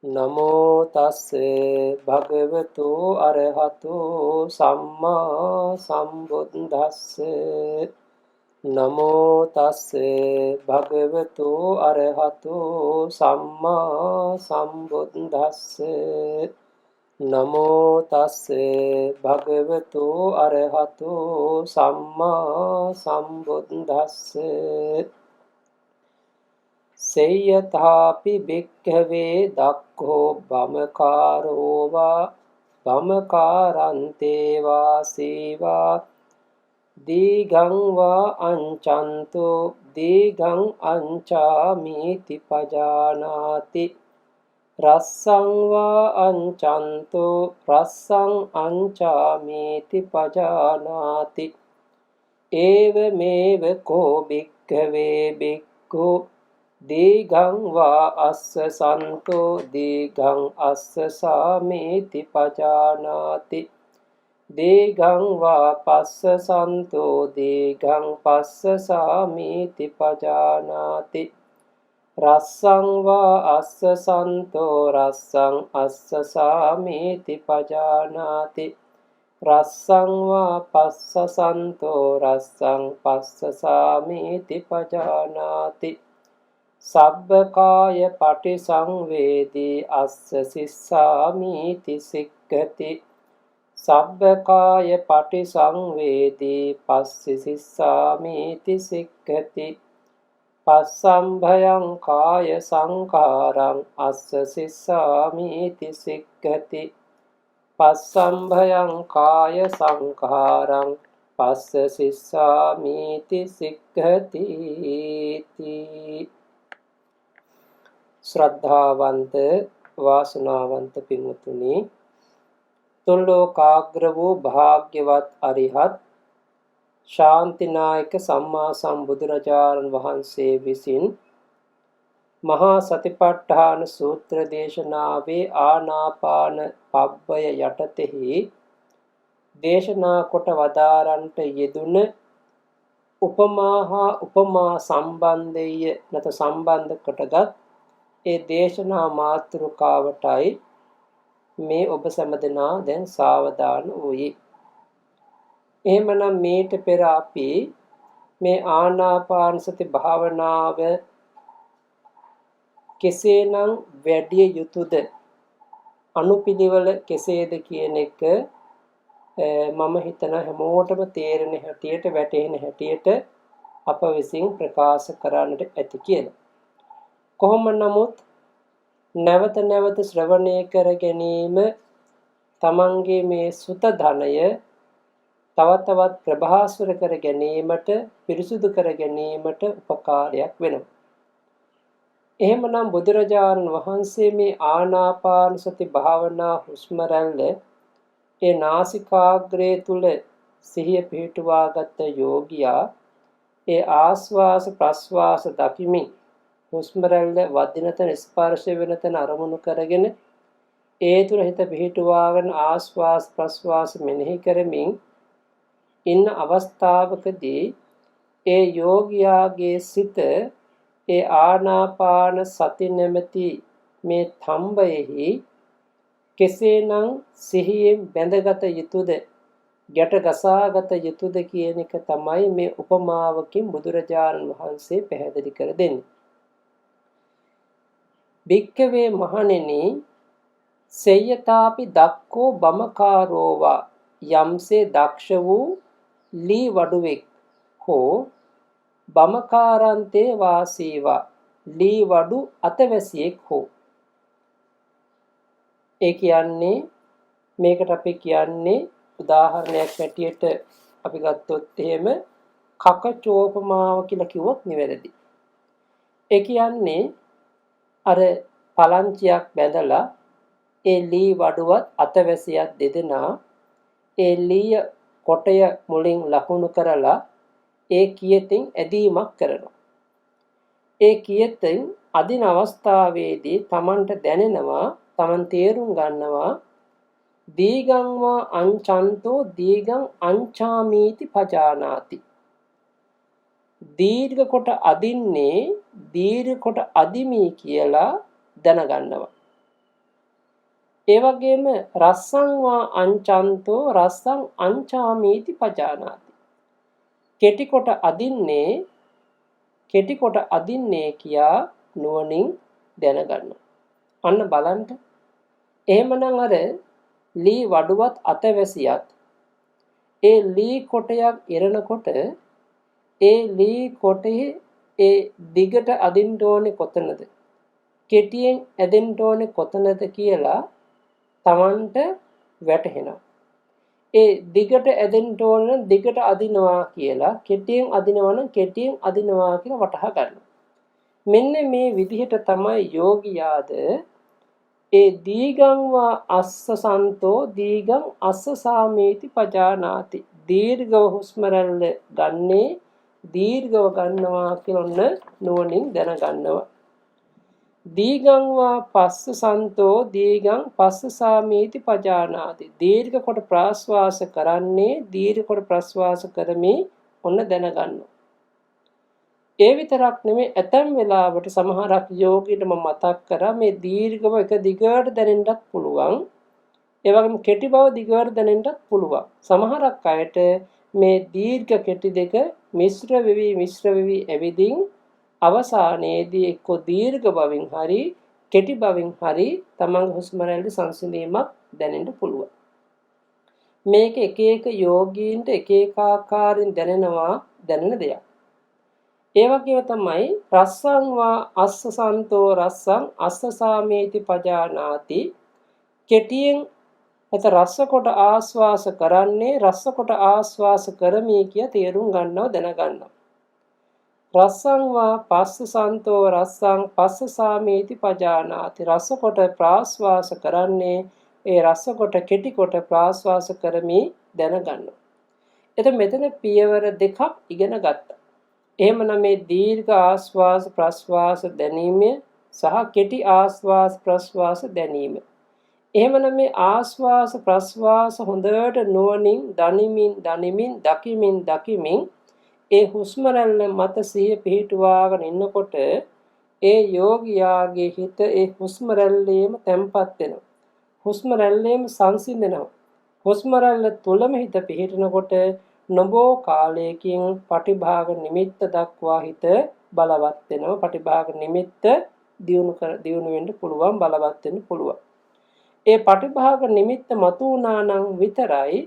නමෝ තස්ස භගවතු අරහතෝ සම්මා සම්බුද්දස්ස නමෝ තස්ස භගවතු අරහතෝ සම්මා සම්බුද්දස්ස නමෝ තස්ස භගවතු අරහතෝ සම්මා සම්බුද්දස්ස සේයථාපි භික්ඛවේ දක්ඛෝ බමකාරෝ වා බමකාරන්තේ වා සීවා දීඝං වා අංචන්තෝ දීඝං අංචාමිති පජානාති රස්සං වා අංචන්තෝ රස්සං අංචාමිති පජානාති ඒවමේව කෝ භික්ඛවේ භික්ඛු දීඝං වා අස්ස සන්තෝ දීඝං අස්ස සාමේති පජානාති දීඝං වා පස්ස සන්තෝ දීඝං පස්ස සාමේති පජානාති රස්සං වා අස්ස සන්තෝ රස්සං අස්ස සාමේති පජානාති රස්සං වා පස්ස සන්තෝ රස්සං පස්ස සාමේති පජානාති සබ්බකාය පටිසංවේදී අස්ස සිස්සාමිති සික්ඛති සබ්බකාය පටිසංවේදී පස්ස සිස්සාමිති සික්ඛති පස්සම්භයං කාය සංඛාරං අස්ස සිස්සාමිති සික්ඛති පස්සම්භයං කාය සංඛාරං පස්ස සිස්සාමිති සික්ඛති ශ්‍රද්ධාවන්ත වාසනාවන්ත පින්වතුනි තුන් ලෝකාග්‍ර වූ භාග්‍යවත් අරිහත් ශාන්තිනායක සම්මා සම්බුදුරජාණන් වහන්සේ විසින් මහා සතිපට්ඨාන සූත්‍ර දේශනාවේ ආනාපාන පබ්බය යටතෙහි දේශනා කොට වදාරන්ට යෙදුන උපමා හා උපමා සම්බන්ධය නැත සම්බන්ධ කොටගත් ඒ දේශනා මාතෘකාවටයි මේ ඔබ සැමදෙනා දැන් සාවධාන වූයේ. එහෙමනම් මේට පෙර අපි මේ ආනාපාන සති භාවනාව කෙසේනම් වැඩි යුතුද අනුපිළිවෙල කෙසේද කියන එක මම හිතන හැමෝටම තේරෙන හැටියට වැටහෙන හැටියට අප විසින් ප්‍රකාශ කරන්නට ඇති කියලා. කොහොම නමුත් නැවත නැවත ශ්‍රවණය කර ගැනීම තමන්ගේ මේ සුත ධනය තව තවත් ප්‍රභාස්වර කර ගැනීමට පිරිසුදු කර ගැනීමට උපකාරයක් වෙනවා. එහෙමනම් බුදුරජාණන් වහන්සේ මේ ආනාපාන සති භාවනා හුස්ම රැල්ල ඒ නාසිකාග්‍රේ තුල සිහිය පිහිටුවාගත් යෝගියා ඒ ආස්වාස ප්‍රස්වාස දකිමින් හුස්ම රැල්ල වදින තැන ස්පර්ශ වෙන තැන අරමුණු කරගෙන ඒ තුල හිත පිහිටුවාගෙන ආස්වාස් ප්‍රස්වාස මෙනෙහි කරමින් ඉන්න අවස්ථාවකදී ඒ යෝගියාගේ සිත ඒ ආනාපාන සති නැමැති මේ තම්බයෙහි කෙසේනම් සිහියෙන් බැඳගත යුතුද ගැට ගසාගත යුතුද කියන එක තමයි මේ උපමාවකින් බුදුරජාණන් වහන්සේ පැහැදිලි කර දෙන්නේ. භික්ඛවේ මහණෙනි සේයතාපි දක්ඛෝ බමකාරෝවා යම්සේ දක්ෂ වූ ලී වඩුවෙක් හෝ බමකාරන්තේ වාසීවා ලී වඩු අතවැසියෙක් හෝ ඒ කියන්නේ මේකට අපි කියන්නේ උදාහරණයක් හැටියට අපි ගත්තොත් එහෙම කකචෝපමාව කියලා කිව්වොත් නිවැරදි. ඒ කියන්නේ අර පලංචියක් බැඳලා ඒ ලී වඩුවත් අතවැසියක් දෙදෙනා ඒ ලී කොටය මුලින් ලකුණු කරලා ඒ කියතින් ඇදීමක් කරනවා. ඒ කියතින් අදින අවස්ථාවේදී Tamanට දැනෙනවා Taman තේරුම් ගන්නවා දීගං වා අංචන්තෝ දීගං අංචාමීති පජානාති දීර්ඝ කොට අදින්නේ දීර්ඝ කොට අදිමි කියලා දැනගන්නවා. ඒ වගේම රස්සං වා අංචන්තෝ රස්සං අංචාමීති පජානාති. කෙටි කොට අදින්නේ කියා නුවණින් දැනගන්නවා. අන්න බලන්න. එහෙමනම් අර ලී වඩුවත් අතවැසියත් ඒ ලී කොටයක් ඉරනකොට ඒ ලී කොටේ ඒ දිගට අදින්න ඕනේ කොතනද? කෙටියෙන් ඇදෙන්න ඕනේ කොතනද කියලා Tamanට වැටහෙනවා. ඒ දිගට ඇදෙන්න ඕන දිගට අදිනවා කියලා කෙටියෙන් අදිනවා නම් කෙටියෙන් අදිනවා කියලා වටහා ගන්නවා. මෙන්න මේ විදිහට තමයි යෝගියාද ඒ දීගං වා අස්ස සන්තෝ දීගං අස්ස සාමේති පජානාති. දීර්ඝව හුස්ම රැල්ල ගන්නේ දීර්ඝව ගන්නවා කියලා නුවණින් දැනගන්නවා. දීගං වා පස්ස සන්තෝ දීගං පස්ස සාමේති පජානාති. දීර්ඝ කොට ප්‍රාශ්වාස කරන්නේ දීර්ඝ කොට ප්‍රශ්වාස කරමි ඔන්න දැනගන්නවා. ඒ විතරක් නෙමෙයි ඇතැම් වෙලාවට සමහරක් යෝගීන්ට මම මතක් කරා මේ දීර්ඝව එක දිගට දැනෙන්නත් පුළුවන්. ඒ වගේම කෙටි බව දිගට දැනෙන්නත් පුළුවන්. සමහරක් අයට මේ දීර්ඝ කෙටි දෙක මිශ්‍ර වෙවි ඇවිදින් අවසානයේදී එක්ක දීර්ඝ බවින් හරි කෙටි බවින් හරි තමන්ගේ හුස්ම රැල්ල සංසිඳීමක් දැනෙන්න පුළුවන්. මේක එක එක යෝගීන්ට එක එක ආකාරයෙන් දැනෙන දෙයක්. ඒ වගේම තමයි රස්සං වා අස්ස සන්තෝ රස්සං අස්ස සාමේති පජානාති. කෙටියෙන් එත රස්ස කොට ආස්වාස කරන්නේ රස්ස කොට ආස්වාස කරමි කිය තේරුම් ගන්නව දැනගන්නවා. රස්සං වා පස්ස සන්තෝ රස්සං පස්ස සාමේති පජානාති. රස්ස කොට ප්‍රාශ්වාස කරන්නේ ඒ රස්ස කොට කෙටි කොට ප්‍රාශ්වාස කරමි දැනගන්නවා. එතකොට මෙතන පියවර දෙකක් ඉගෙන ගත්තා. එහෙමනම් මේ දීර්ඝ ආශ්වාස ප්‍රශ්වාස දැනීම සහ කෙටි ආශ්වාස ප්‍රශ්වාස දැනීම. එහෙමනම් මේ ආශ්වාස ප්‍රශ්වාස හොඳට නුවණින් දකිමින් ඒ හුස්ම රැල්ල මත සිහිය පිහිටුවාගෙන ඉන්නකොට ඒ යෝගියාගේ හිත ඒ හුස්ම රැල්ලේම තැම්පත් වෙනවා. හුස්ම රැල්ලේම සංසිඳෙනවා. හුස්ම රැල්ල තුලම හිත පිහිටනකොට නොබෝ කාලයකින් පටිභාග නිමිත්ත දක්වා හිත බලවත් වෙනවා. පටිභාග නිමිත්ත දියුණු වෙන්න පුළුවන්, බලවත් වෙන්න පුළුවන්. ඒ පටිභාග නිමිත්ත මතු වුණා නම් විතරයි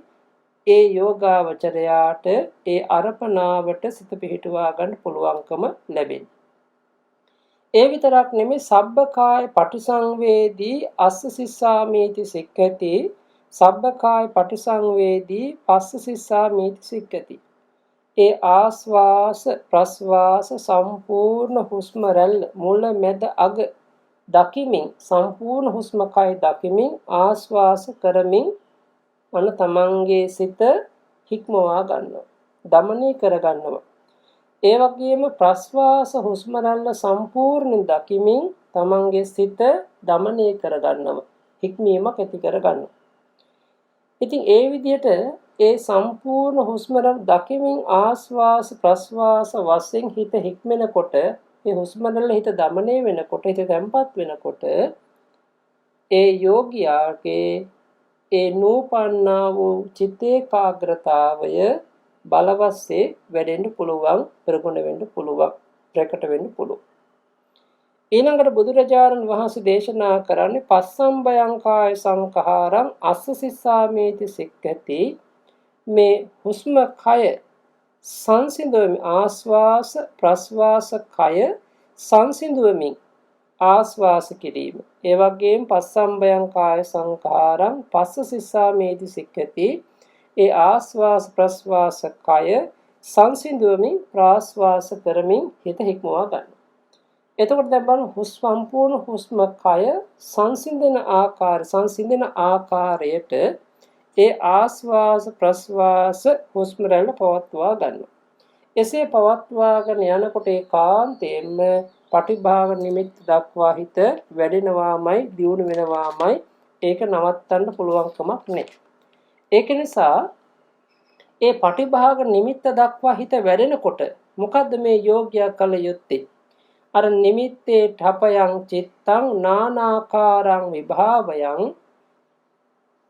ඒ යෝගාවචරයාට ඒ අර්පණාවට සිත පිහිටුවා ගන්න පුළුවන්කම ලැබෙන්නේ. ඒ විතරක් නෙමෙයි සබ්බකාය පටිසංවේදී අස්ස සිස්සාමීති සික්ඛති. සබ්බකාය පටිසංවේදී පස්ස සිස්සාමීති සික්ඛති. ඒ ආස්වාස ප්‍රස්වාස සම්පූර්ණ හුස්ම රැල්ල මුල මැද අග දකිමින් සම්පූර්ණ හුස්ම කය දකිමින් ආස්වාස කරමින් අන තමන්ගේ සිත හික්මවා ගන්නවා. දමනය කර ගන්නවා. ඒ වගේම ප්‍රස්වාස හුස්ම රැල්ල සම්පූර්ණ දකිමින් තමන්ගේ සිත දමනය කර ගන්නවා. හික්මීමක් ඇති කර ගන්නවා. ඉතින් ඒ විදිහට ඒ සම්පූර්ණ හුස්ම රැල්ල දකිමින් ආස්වාස ප්‍රස්වාස වශයෙන් හිත හික්මෙනකොට ඒ හුස්ම රැල්ල හිත දමනය වෙනකොට හිත තැම්පත් වෙනකොට ඒ යෝගියාගේ ඒ නූපන්නා වූ චිත්ත ඒකාග්‍රතාවය බලවත්සේ වැඩෙන්න පුළුවන්, ප්‍රගුණ වෙන්න පුළුවන්, ප්‍රකට වෙන්න පුළුවන්. ඊළඟට බුදුරජාණන් වහන්සේ දේශනා කරන්නේ පස්සම්බයං කාය සංඛාරං අස්ස සිස්සාමේති සික්ඛති. මේ හුස්ම කය සංසිඳුවමින් ආස්වාස ප්‍රස්වාස කය සංසිඳුවමින් ආස්වාස කිරීම. ඒ වගේම පස්සම්බයං කාය සංඛාරං පස්ස සිස්සාමේති සික්ඛති. ඒ ආස්වාස ප්‍රස්වාස කය සංසිඳුවමින් ප්‍රාස්වාස කරමින් හිත හික්මවා ගන්න. එතකොට දැන් බලන්න සම්පූර්ණ හුස්ම කය සංසිඳන ආකාරයට ඒ ආස්වාස ප්‍රස්වාස හුස්ම රැල්ල පවත්වා ගන්නවා. එසේ පවත්වාගෙන යනකොට ඒකාන්තයෙන්ම පටිභාග නිමිත්ත දක්වා හිත වැඩෙනවාමයි, දියුණු වෙනවාමයි. ඒක නවත්තන්න පුළුවන් කමක් නැහැ. ඒක නිසා ඒ පටිභාග නිමිත්ත දක්වා හිත වැඩෙනකොට මොකද්ද මේ යෝග්‍යයා කළ යුත්තේ? අර නිමිත්තේ ඨපයන් චිත්තං නානාකාරං විභාවයන්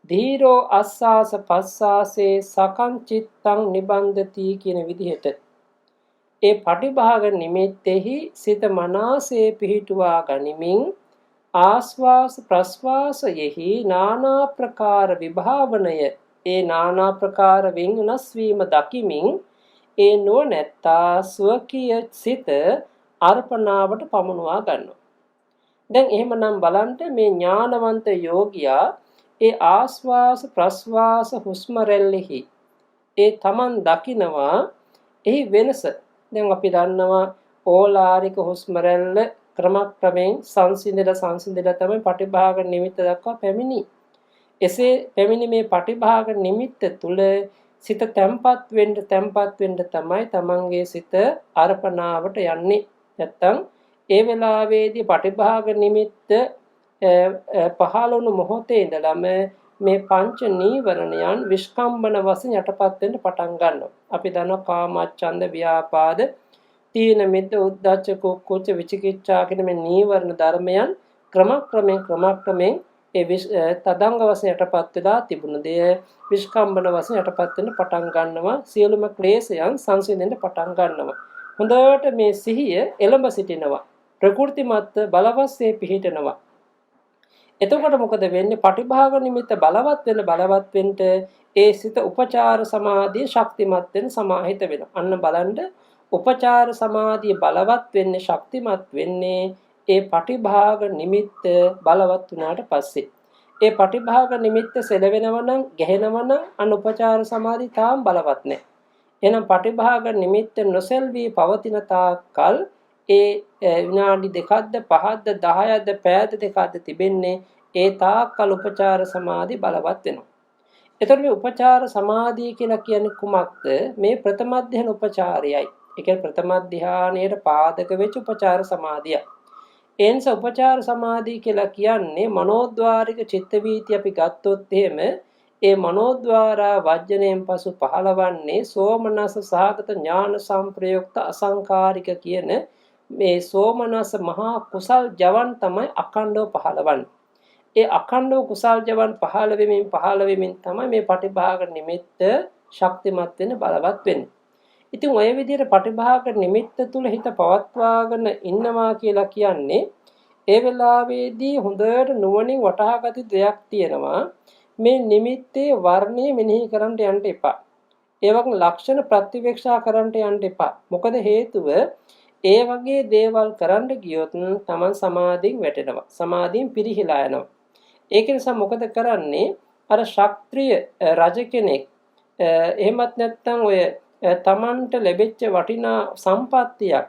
ධීරෝ අස්සාස පස්සාසේ සකං චිත්තං නිබන්ධති කියන විදිහට ඒ පටිභාග නිමිත්තෙහි සිත මනසේ පිහිටුවා ගනිමින් ආස්වාස ප්‍රස්වාසයෙහි නානා ප්‍රකාර විභාවනය ඒ නානා ප්‍රකාර වෙනස් වීම දකිමින් ඒ නොනැත්තා ස්වකීය සිත අර්පණාවට පමුණවා ගන්නවා. දැන් එහෙමනම් බලන්න මේ ඥානවන්ත යෝගියා ඒ ආස්වාස ප්‍රස්වාස හුස්ම රැල්ලෙහි ඒ තමන් දකිනවා එහි වෙනස. දැන් අපි දන්නවා ඕලාරික හුස්ම රැල්ල ක්‍රමක්‍රමයෙන් සංසිඳලා තමයි පටිභාග නිමිත්ත දක්වා පැමිණි. එසේ පැමිණි මේ පටිභාග නිමිත්ත තුල සිත තැම්පත් වෙන්න තමයි තමන්ගේ සිත අර්පණාවට යන්නේ. නැත්තම් ඒ වෙලාවේදී පටිභාග නිමිත්ත පහළ වුණු මොහොතේ ඉඳලම මේ පංච නීවරණයන් විස්කම්බන වශයෙන් යටපත් වෙන්න පටන් ගන්නවා. අපි දන්නවා කාමච්ඡන්ද ව්‍යාපාද තීන මිද්ද උද්ධච්ච කුක්කුච්ච විචිකිච්ඡා කියන මේ නීවරණ ධර්මයන් ක්‍රමක්‍රමයෙන් ඒ තදංග වශයෙන් යටපත් වෙලා තිබුණ දෙය විස්කම්බන වශයෙන් යටපත් වෙන්න පටන් ගන්නවා. සියලුම ක්ලේශයන් සංසිඳෙන්න පටන් ගන්නවා. හොඳට මේ සිහිය එළඹ සිටිනවා. ප්‍රකෘතිමත් බලවත්සේ පිහිටනවා. එතකොට මොකද වෙන්නේ? පටිභාග නිමිත්ත බලවත් වෙන්න ඒ සිත උපචාර සමාධිය ශක්තිමත් වෙන සමාහිත වෙනවා. අන්න බලන්න උපචාර සමාධිය බලවත් වෙන්නේ ශක්තිමත් වෙන්නේ ඒ පටිභාග නිමිත්ත බලවත් වුණාට පස්සේ. ඒ පටිභාග නිමිත්ත සෙලවෙනවා නම් ගැහෙනවා නම් අන්න උපචාර සමාධිය තාම බලවත් නැහැ. එහෙනම් පටිභාග නිමිත්ත නොසෙල්වී පවතින තාක්කල් ඒ විනාඩි 2ක්ද 5ක්ද 10ක්ද පැය දෙකක්ද තිබෙන්නේ ඒ තාක්කල් උපචාර සමාධි බලවත් වෙනවා. එතකොට මේ උපචාර සමාධිය කියලා කියන්නේ කුමක්ද? මේ ප්‍රථම ධ්‍යාන උපචාරයයි. ඒ කියන්නේ ප්‍රථම ධ්‍යානයේ පාදක වෙච්ච උපචාර සමාධිය. එන්ස උපචාර සමාධිය කියලා කියන්නේ මනෝද්වාරික චිත්ත වීති අපි ගත්තොත් එහෙම ඒ මනෝද්වාරා වජ්ජණයෙන් පසු පහළවන්නේ සෝමනස සහගත ඥාන සංප්‍රයුක්ත අසංකාරික කියන මේ සෝමනස මහා කුසල් ජවන් තමයි අඛණ්ඩව පහළවන්නේ. ඒ අඛණ්ඩව කුසල් ජවන් පහළ වෙමින් තමයි මේ පටිභාග නිමිත්ත ශක්තිමත් වෙන බලවත් වෙන්නේ. ඉතින් ඔය විදිහට පටිභාග නිමිත්ත තුල හිත පවත්වාගෙන ඉන්නවා කියලා කියන්නේ ඒ වෙලාවේදී හොඳට නුවණින් වටහාගත දෙයක් තියෙනවා. මේ නිමිත්තේ වර්ණය මෙනෙහි කරන්න යන්න එපා. ඒ වගේ ලක්ෂණ ප්‍රතිවේක්ෂා කරන්න යන්න එපා. මොකද හේතුව ඒ වගේ දේවල් කරන්න ගියොත් Taman සමාධියෙන් වැටෙනවා. සමාධියෙන් පිරිහිලා යනවා. ඒක නිසා මොකද කරන්නේ? අර ශාස්ත්‍රීය රජ කෙනෙක් එහෙමත් නැත්නම් ඔය Tamanට ලැබෙච්ච වටිනා සම්පත්තියක්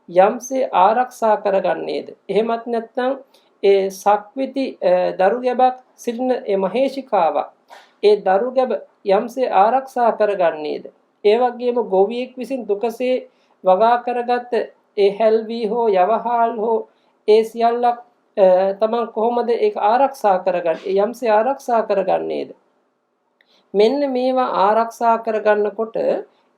යම්සේ ආරක්ෂා කරගන්නේද? එහෙමත් නැත්නම් ඒ සක්විති දරුගැබක් සිටින ඒ මහේශිකාවක් ඒ දරුගැබ යම්සේ ආරක්ෂා කරගන්නේද? ඒ වගේම ගොවියෙක් විසින් දුකසේ වගා කරගත් ඒ හැල්වි හෝ යවහාල් හෝ ඒ සියල්ලක් තමන් කොහොමද ඒක ආරක්ෂා කරගන්නේ? යම්සේ ආරක්ෂා කරගන්නේද? මෙන්න මේවා ආරක්ෂා කරගන්නකොට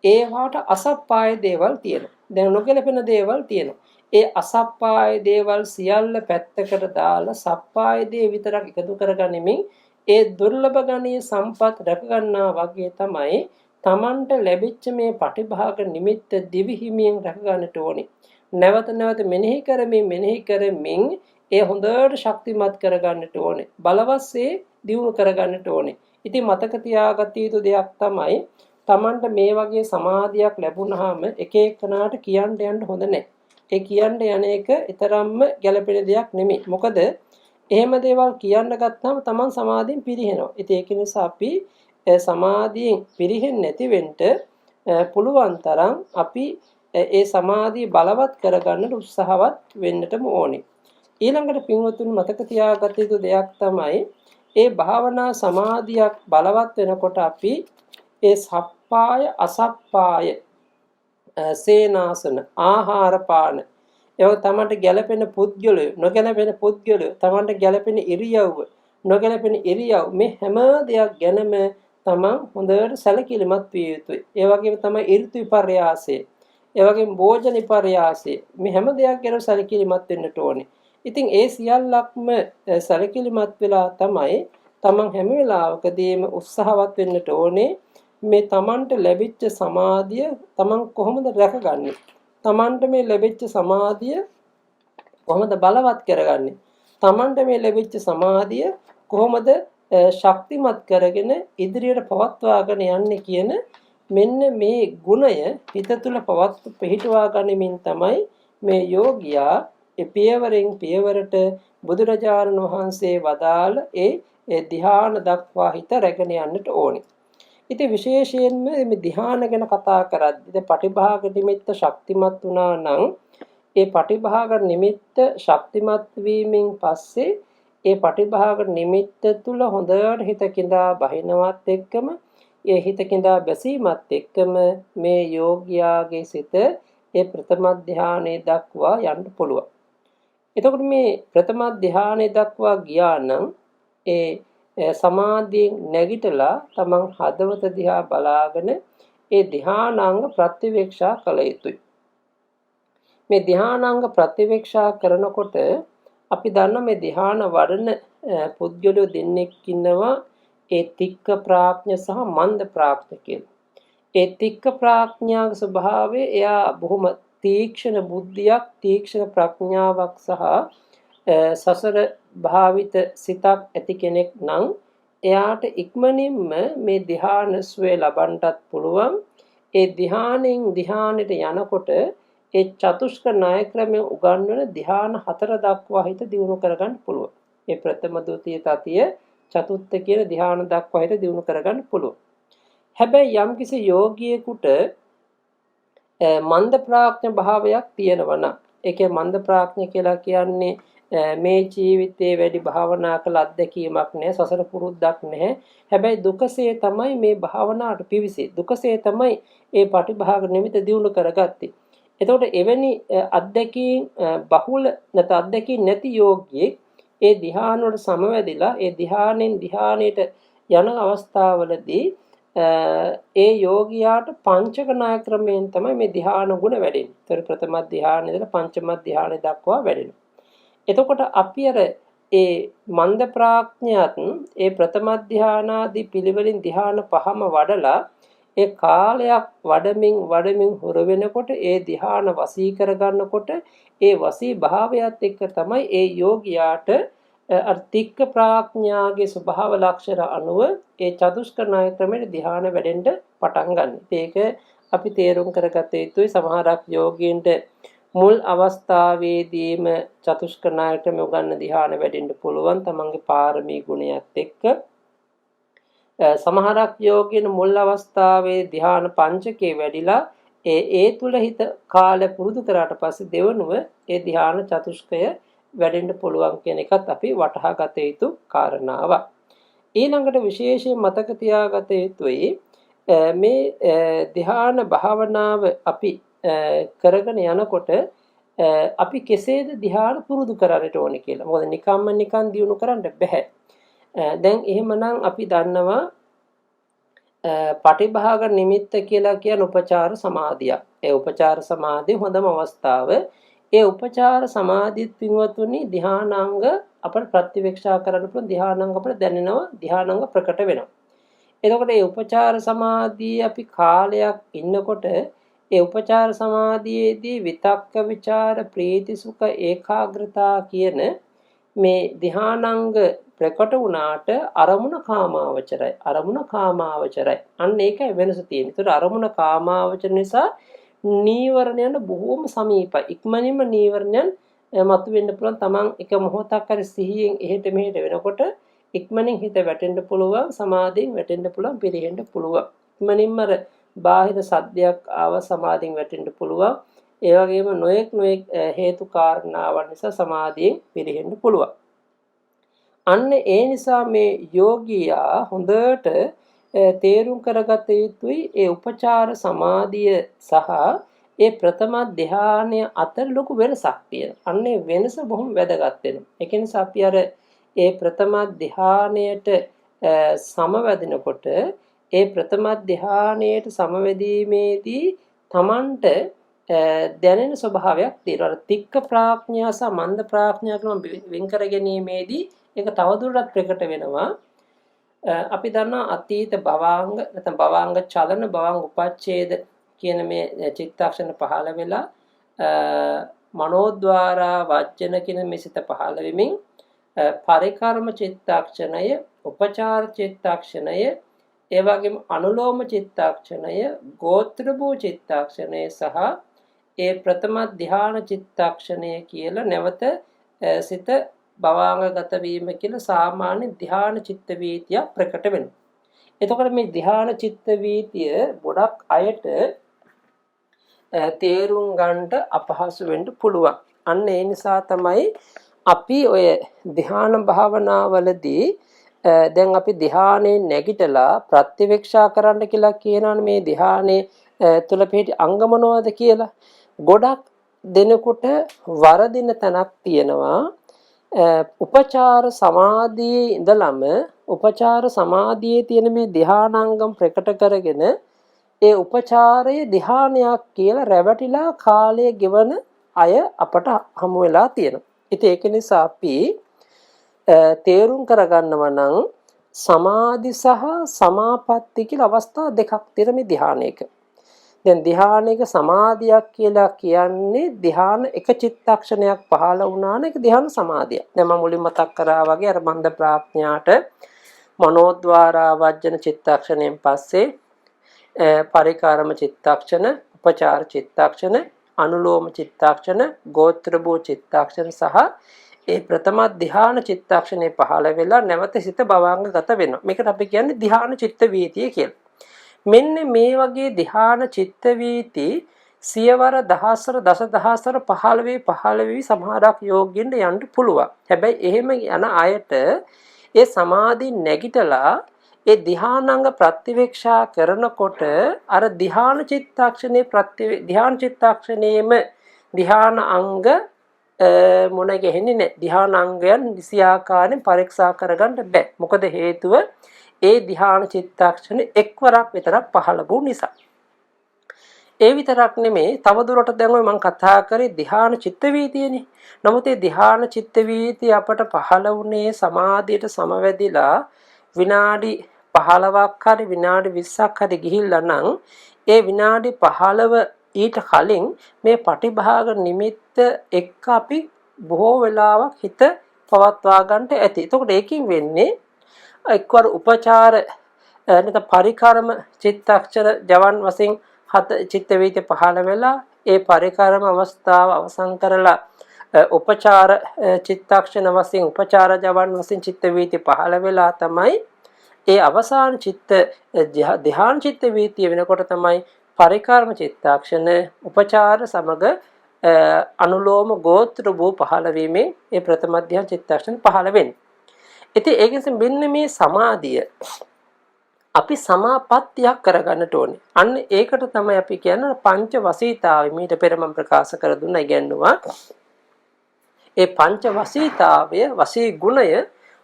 ඒවාට අසප්පාය දේවල් තියෙනවා. දැන් නොගැලපෙන දේවල් තියෙනවා. ඒ අසප්පාය දේවල් සියල්ල පැත්තකට දාලා සප්පාය දේ විතරක් එකතු කරගනිමින් ඒ දුර්ලභ ගණීය සම්පත් රැක ගන්නා වගේ තමයි Tamanට ලැබිච්ච මේ පටිභාග නිමිත්ත දිවි හිමියෙන් රැක ගන්නට ඕනේ. නැවත නැවත මෙනෙහි කරමින් ඒ හොඳට ශක්තිමත් කරගන්නට ඕනේ. බලවත්සේ දියුණු කරගන්නට ඕනේ. ඉතින් මතක තියාගත යුතු දෙයක් තමයි Tamanට මේ වගේ සමාධියක් ලැබුණාම එක එකනාට කියන්න යන්න හොඳ නැහැ. ඒ කියන්න යන එක ඊතරම්ම ගැළපෙන දෙයක් නෙමෙයි. මොකද එහෙම දේවල් කියන්න ගත්තාම Taman සමාධියෙන් පිරිහෙනවා. ඉතින් ඒක නිසා අපි සමාධියෙන් පිරිහෙන්නේ නැති වෙන්න පුළුවන් තරම් අපි ඒ සමාධිය බලවත් කරගන්නට උත්සාහවත් වෙන්නටම ඕනේ. ඊළඟට පින්වතුනි මතක තියාගත යුතු දෙයක් තමයි ඒ භාවනා සමාධියක් බලවත් වෙනකොට අපි ඒ සප්පාය අසප්පාය සේනාසන ආහාර පාන ඒක තමන්ට ගැළපෙන පුද්ගලය නොගැලපෙන පුද්ගලය තමන්ට ගැළපෙන ඉරියව්ව නොගැලපෙන ඉරියව් මේ හැම දෙයක් ගැනම තමන් හොඳට සැලකිලිමත් විය යුතුයි. ඒ වගේම තමයි ඍතු විපර්යාසය, ඒ වගේම භෝජන විපර්යාසය මේ හැම දෙයක් ගැන සැලකිලිමත් වෙන්නට ඕනේ. ඉතින් ඒ සියල්ලක්ම සැලකිලිමත් වෙලා තමයි තමන් හැම වෙලාවකදීම උත්සාහවත් වෙන්නට ඕනේ මේ තමන්ට ලැබිච්ච සමාධිය තමන් කොහොමද රැකගන්නේ? තමන්ට මේ ලැබිච්ච සමාධිය කොහොමද බලවත් කරගන්නේ? තමන්ට මේ ලැබිච්ච සමාධිය කොහොමද ශක්තිමත් කරගෙන ඉදිරියට පවත්වාගෙන යන්නේ කියන මෙන්න මේ ගුණය හිත තුළ පිහිටුවා ගනිමින් තමයි මේ යෝගියා පියවරෙන් පියවරට බුදුරජාණන් වහන්සේ වදාළ ඒ ධ්‍යාන දක්වා හිත රැගෙන යන්නට ඕනේ. ඉතින් විශේෂයෙන්ම මේ ධ්‍යාන ගැන කතා කරද්දී පටිභාග නිමිත්ත ශක්තිමත් වුණා නම් ඒ පටිභාග නිමිත්ත ශක්තිමත් වීමෙන් පස්සේ ඒ පටිභාග නිමිත්ත තුල හොඳට හිත කිඳා බහිනවත් එක්කම ඒ හිත කිඳා බැසීමත් එක්කම මේ යෝගියාගේ සිත ඒ ප්‍රථම ධ්‍යානයේ දක්වා යන්න පුළුවන්. එතකොට මේ ප්‍රථම ධ්‍යානයේ දක්වා ගියා නම් ඒ සමාධියෙන් නැගිටලා තමන් හදවත දිහා බලාගෙන ඒ ධ්‍යානාංග ප්‍රතිවේක්ෂා කළ යුතුයි. මේ ධ්‍යානාංග ප්‍රතිවේක්ෂා කරනකොට අපි දන්න මේ ධ්‍යාන වඩන පුද්ගලයෝ දෙන්නෙක් ඉන්නවා ඒ තික්ක ප්‍රඥා සහ මන්ද ප්‍රඥා කියලා. ඒ තික්ක ප්‍රඥාගේ ස්වභාවය එයා බොහොම තීක්ෂණ බුද්ධියක් තීක්ෂණ ප්‍රඥාවක් සහ සසර භාවිත සිතක් ඇති කෙනෙක් නම් එයාට ඉක්මනින්ම මේ ධ්‍යාන සුවේ ලබන්නටත් පුළුවන්. ඒ ධ්‍යානෙන් ධ්‍යානෙට යනකොට ඒ චතුෂ්ක ණය ක්‍රමයෙන් උගන්වන ධ්‍යාන 4 දක්වා හිත දියුණු කරගන්න පුළුවන්. ඒ ප්‍රථම ද්විතීය තතිය චතුත්ථ කියන ධ්‍යාන දක්වා හිත දියුණු කරගන්න පුළුවන්. හැබැයි යම්කිසි යෝගියෙකුට මන්ද ප්‍රඥා භාවයක් තියෙනවා නම් ඒකේ මන්ද ප්‍රඥා කියලා කියන්නේ මේ ජීවිතේ වැඩි භාවනා කළ අත්දැකීමක් නැහැ සසර පුරුද්දක් නැහැ. හැබැයි දුකසේ තමයි මේ භාවනාවට පිවිසෙ. දුකසේ තමයි ඒ පටිභාග නිමිත දියුණු කරගත්තේ. එතකොට එවැනි අත්දැකීම් බහුල නැත්නම් අත්දැකීම් නැති යෝගියෙක් ඒ ධ්‍යාන වලට සමවැදිලා ඒ ධ්‍යානෙන් ධ්‍යානයට යන අවස්ථාවලදී ඒ යෝගියාට පංචක ණය ක්‍රමයෙන් තමයි මේ ධ්‍යාන ගුණ වැඩෙන්නේ. ඒතර ප්‍රථම ධ්‍යානෙ ඉඳලා පංචම ධ්‍යානෙ දක්වා වැඩෙනවා. එතකොට අපි අර ඒ මන්ද ප්‍රඥාත් ඒ ප්‍රථම ධ්‍යානාදී පිළිවෙලින් ධ්‍යාන පහම වඩලා ඒ කාලයක් වඩමින් හොර වෙනකොට ඒ ධ්‍යාන වසී කරගන්නකොට ඒ වසී භාවයත් එක්ක තමයි ඒ යෝගියාට අර්ථික ප්‍රඥාගේ ස්වභාව ලක්ෂණ අනුව ඒ චතුෂ්ක ණය ක්‍රමයේ ධ්‍යාන වැඩෙන්න පටන් ගන්න. ඒක අපි තේරුම් කරගත යුතුයි. සමහරක් යෝගීන්ට මුල් අවස්ථාවේදීම චතුෂ්ක ණය ක්‍රමයේ උගන්න ධ්‍යාන වැඩෙන්න පුළුවන් තමන්ගේ පාරමී ගුණයත් එක්ක. සමහරක් යෝගීන් මුල් අවස්ථාවේ ධ්‍යාන පංචකේ වැඩිලා ඒ තුල හිත කාලය පුරුදු කරාට පස්සේ දෙවනුව ඒ ධ්‍යාන චතුෂ්කය වැඩෙන්න පුළුවන් කියන එකත් අපි වටහා ගත යුතු කාරණාවක්. ඊළඟට විශේෂයෙන් මතක තියාගත යුතුයි මේ ධ්‍යාන භාවනාව අපි කරගෙන යනකොට අපි කෙසේද ධ්‍යාන පුරුදු කරන්නට ඕනේ කියලා. මොකද නිකන් දියුණු කරන්න බෑ. දැන් එහෙමනම් අපි දන්නවා පටිභාග නිමිත්ත කියලා කියන උපචාර සමාධියක්. ඒ උපචාර සමාධිය හොඳම අවස්ථාව. ඒ උපචාර සමාධිත් පින්වතුනි ධ්‍යානාංග අපට ප්‍රතිවේක්ෂා කරන්න පුළුවන් ධ්‍යානාංග අපට දැනෙනවා ධ්‍යානාංග ප්‍රකට වෙනවා. එතකොට මේ උපචාර සමාධිය අපි කාලයක් ඉන්නකොට ඒ උපචාර සමාධියේදී විතක්ක විචාර ප්‍රීති සුඛ ඒකාග්‍රතා කියන මේ ධ්‍යානාංග ප්‍රකට වුණාට අරමුණ කාමාවචරයි. අන්න ඒකයි වෙනස තියෙන්නේ. ඒතර අරමුණ කාමාවචර නිසා නීවරණයන් බොහෝම සමීපයි. ඉක්මනින්ම නීවරණයන් මතුවෙන්න පුළුවන්. තමන් එක මොහොතක් හරි සිහියෙන් එහෙට මෙහෙට වෙනකොට ඉක්මනින් හිත වැටෙන්න පුළුවන්. සමාධියෙන් වැටෙන්න පුළුවන්. පිරෙහෙන්න පුළුවන්. ඉක්මනින්ම බාහිර සද්දයක් ආව සමාධියෙන් වැටෙන්න පුළුවන්. ඒ වගේම නොයෙක් හේතු කාරණාවන් නිසා සමාධියෙන් පිරෙහෙන්න පුළුවන්. අන්න ඒ නිසා මේ යෝගියා හොඳට තේරුම් කරගත යුතුයි ඒ උපචාර සමාධිය සහ ඒ ප්‍රථම ධ්‍යානය අතර ලොකු වෙනසක් තියෙනවා. අන්න ඒ වෙනස බොහොම වැදගත් වෙනවා. ඒක නිසා අපි අර ඒ ප්‍රථම ධ්‍යානයට සමවැදිනකොට ඒ ප්‍රථම ධ්‍යානයට සමවැදීමේදී Tamanට දැනෙන ස්වභාවයක් තියෙනවා. අර තික්ක ප්‍රඥා සහ මන්ද ප්‍රඥා කියන වෙන් කර ගැනීමේදී ඒක තවදුරටත් ප්‍රකට වෙනවා. අපි දන්නා අතීත භවාංග නැත්නම් භවාංග චලන භවාංග උපච්ඡේද කියන මේ චිත්තක්ෂණ පහළ වෙලා මනෝද්වාරා වජ්ජන කියන මේ සිත පහළ වෙමින් පරිකර්ම චිත්තක්ෂණය, උපචාර චිත්තක්ෂණය, ඒ වගේම අනුලෝම චිත්තක්ෂණය, ගෝත්‍ර භූ චිත්තක්ෂණය සහ ඒ ප්‍රථම ධ්‍යාන චිත්තක්ෂණය කියලා නැවත සිත භවාංගගත වීම කියලා සාමාන්‍ය ධ්‍යාන චිත්ත වීතිය ප්‍රකට වෙනවා. එතකොට මේ ධ්‍යාන චිත්ත වීතිය ගොඩක් අයට තේරුම් ගන්නට අපහසු වෙන්න පුළුවන්. අන්න ඒ නිසා තමයි අපි ඔය ධ්‍යාන භාවනාවලදී දැන් අපි ධ්‍යානයේ නැගිටලා ප්‍රත්‍යවේක්ෂා කරන්න කියලා කියනවනේ මේ ධ්‍යානයේ තුල පිහිටි අංග මොනවද කියලා. ගොඩක් දෙනකොට වරදින තැනක් තියෙනවා. උපචාර සමාධියේ ඉඳලම උපචාර සමාධියේ තියෙන මේ ධ්‍යානාංගම් ප්‍රකට කරගෙන ඒ උපචාරයේ ධ්‍යානයක් කියලා රැවටිලා කාලය ගෙවන අය අපට හමු වෙලා තියෙනවා. ඉතින් ඒක නිසා අපි තේරුම් කරගන්නවා නම් සමාධි සහ සමාපatti කියලා අවස්ථා දෙකක් තියෙන මේ ධ්‍යානයක. දැන් ධ්‍යානයක සමාධියක් කියලා කියන්නේ ධ්‍යාන එක චිත්තක්ෂණයක් පහළ වුණා නම් ඒක ධ්‍යාන සමාධිය. දැන් මම මුලින් මතක් කරා වගේ අර මන්ද ප්‍රඥාට මනෝද්වාරා වජ්ජන චිත්තක්ෂණයෙන් පස්සේ පරිකාරම චිත්තක්ෂණ, උපචාර චිත්තක්ෂණ, අනුලෝම චිත්තක්ෂණ, ගෝත්‍ර භූ චිත්තක්ෂණ සහ ඒ ප්‍රථම ධ්‍යාන චිත්තක්ෂණේ පහළ වෙලා නැවත සිත භවාංගගත වෙනවා. මේකට අපි කියන්නේ ධ්‍යාන චිත්ත වීතිය කියලා. මෙන්න මේ වගේ ධ්‍යාන චිත්ත වීති සියවර දහස්වර දසදහස්වර 15 සමහරක් යෝගින්ද යන්න පුළුවන්. හැබැයි එහෙම යන අයට ඒ සමාධි නැගිටලා ඒ ධ්‍යානාංග ප්‍රතිවේක්ෂා කරනකොට අර ධ්‍යාන චිත්තක්ෂණේ ධ්‍යාන චිත්තක්ෂණේම ධ්‍යාන අංග මොන ගෙහෙන්නේ නැහැ. ධ්‍යානාංගයන් නිසියාකාරයෙන් පරීක්ෂා කරගන්න බෑ. මොකද හේතුව ඒ ධ්‍යාන චිත්තක්ෂණේ එක්වරක් විතරක් පහළ වූ නිසා. ඒ විතරක් නෙමෙයි තවදුරටත් දැන් ඔය මම කතා කරේ ධ්‍යාන චිත්ත වීතියනේ. නමුත් ඒ ධ්‍යාන චිත්ත වීතිය අපට පහළ වුණේ සමාධියට සමවැදිලා විනාඩි 15ක් හරි විනාඩි 20ක් හරි ගිහිල්ලා නම් ඒ විනාඩි 15 ඊට කලින් මේ පටිභාග නිමිත්ත එක්ක අපි බොහෝ වෙලාවක් හිත පවත්වා ගන්නට ඇති. එතකොට ඒකින් වෙන්නේ එක්වර උපචාර නැත්නම් පරිකර්ම චිත්තක්ෂර ජවන් වශයෙන් හත චිත්ත වීතිය පහළ වෙලා ඒ පරිකර්ම අවස්ථාව අවසන් කරලා උපචාර චිත්තක්ෂණ වශයෙන් උපචාර ජවන් වශයෙන් චිත්ත වීතිය පහළ වෙලා තමයි ඒ අවසාන චිත්ත ධ්‍යාන චිත්ත වීතිය වෙනකොට තමයි පරිකර්ම චිත්තක්ෂණ උපචාර සමග අනුලෝම ගෝත්‍ර භූ පහළ වීමෙන් ඒ ප්‍රථම ධ්‍යාන චිත්තක්ෂණ පහළ වෙන්නේ. ඉතින් ඒකෙන් මෙන්න මේ සමාධිය අපි සමාපත්තියක් කරගන්නට ඕනේ. අන්න ඒකට තමයි අපි කියන්නේ පංච වසීතාවය. මීට පෙර මම ප්‍රකාශ කර දුන්නා ඉගෙනුවා. ඒ පංච වසීතාවය වසී ගුණය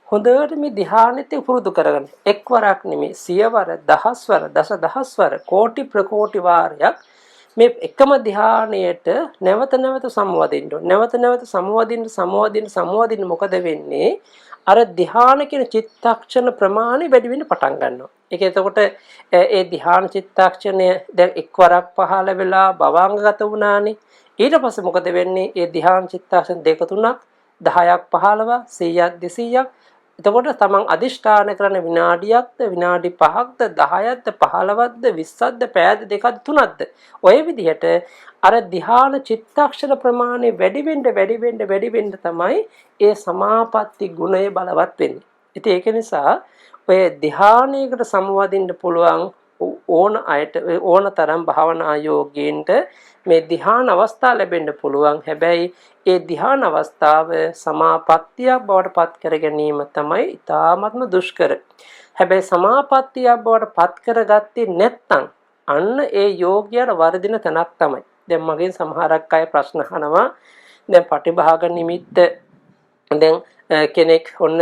හොඳට මේ ධ්‍යානෙත් පුරුදු කරගන්න. එක්වරක් නෙමෙයි සියවර දහස්වර දසදහස්වර කෝටි ප්‍රකෝටි වාරයක් මේ එකම ධ්‍යානයට නැවත නැවත සමවදින්න ඕනේ. නැවත නැවත සමවදින්න මොකද වෙන්නේ? අර ධ්‍යාන කියන චිත්තක්ෂණ ප්‍රමාණය වැඩි වෙන්න පටන් ගන්නවා. ඒක එතකොට ඒ ධ්‍යාන චිත්තක්ෂණය දැන් එක්වරක් පහළ වෙලා භවාංගගත වුණානේ. ඊට පස්සේ මොකද වෙන්නේ? ඒ ධ්‍යාන චිත්තක්ෂණ දෙක තුනක් 10ක් 15ක් 100ක් 200ක් එතකොට තමන් අදිෂ්ඨාන කරන විනාඩියක්ද විනාඩි 5ක්ද 10ක්ද 15ක්ද 20ක්ද පැයද දෙකක්ද තුනක්ද ඔය විදිහට අර ධ්‍යාන චිත්තක්ෂණ ප්‍රමාණය වැඩි වෙන්න තමයි ඒ සමාපatti ගුණය බලවත් වෙන්නේ. ඉතින් ඒක නිසා ඔය ධ්‍යානයකට සමවදින්න පුළුවන් ඕන අයට ඕන තරම් භාවනා යෝගීන්ට මේ ධ්‍යාන අවස්ථාව ලැබෙන්න පුළුවන්. හැබැයි ඒ ධ්‍යාන අවස්ථාව සමාපත්තියක් බවට පත් කර ගැනීම තමයි ඉතාමත්ම දුෂ්කර. හැබැයි සමාපත්තියක් බවට පත් කරගත්තේ නැත්නම් අන්න ඒ යෝග්‍යයට වර්ධින තැනක් තමයි. දැන් මගෙන් සමහරක් අය ප්‍රශ්න අහනවා. දැන් පටිභාග නිමිත්ත දැන් කෙනෙක් ඔන්න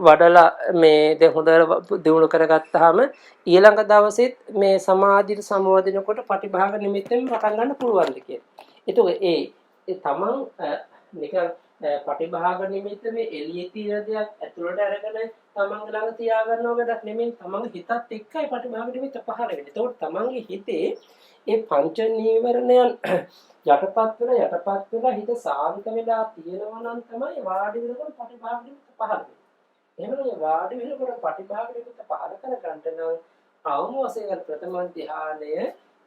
වඩලා මේ දැන් හොඳට දිනු කරගත්තාම ඊළඟ දවසෙත් මේ සමාධියට සමවදිනකොට පටිභාග නිමිත්තෙන් පටන් ගන්න පුළුවන්ද කියලා. ඒතකොට ඒ තමන් නිකන් පටිභාග නිමිත්ත මේ එළියේ තියෙන දෙයක් ඇතුළට අරගෙන තමන්ගේ ළඟ තියාගන්නව වැඩක් නෙමෙයි. තමන්ගේ හිතත් එක්කයි පටිභාග නිමිත්ත පහළ වෙන්නේ. ඒතකොට තමන්ගේ හිතේ ඒ පංච නීවරණයන් යටපත් වෙලා හිත සාන්ත වෙලා තියෙනවා නම් තමයි වාඩි වෙනකොට පටිභාග නිමිත්ත පහළ වෙන්නේ. එහෙමනම් වාඩි වෙනකොට පටිභාග නිමිත්ත පහළ කර ගන්නට නම් අවම වශයෙන් ප්‍රථම ධ්‍යානය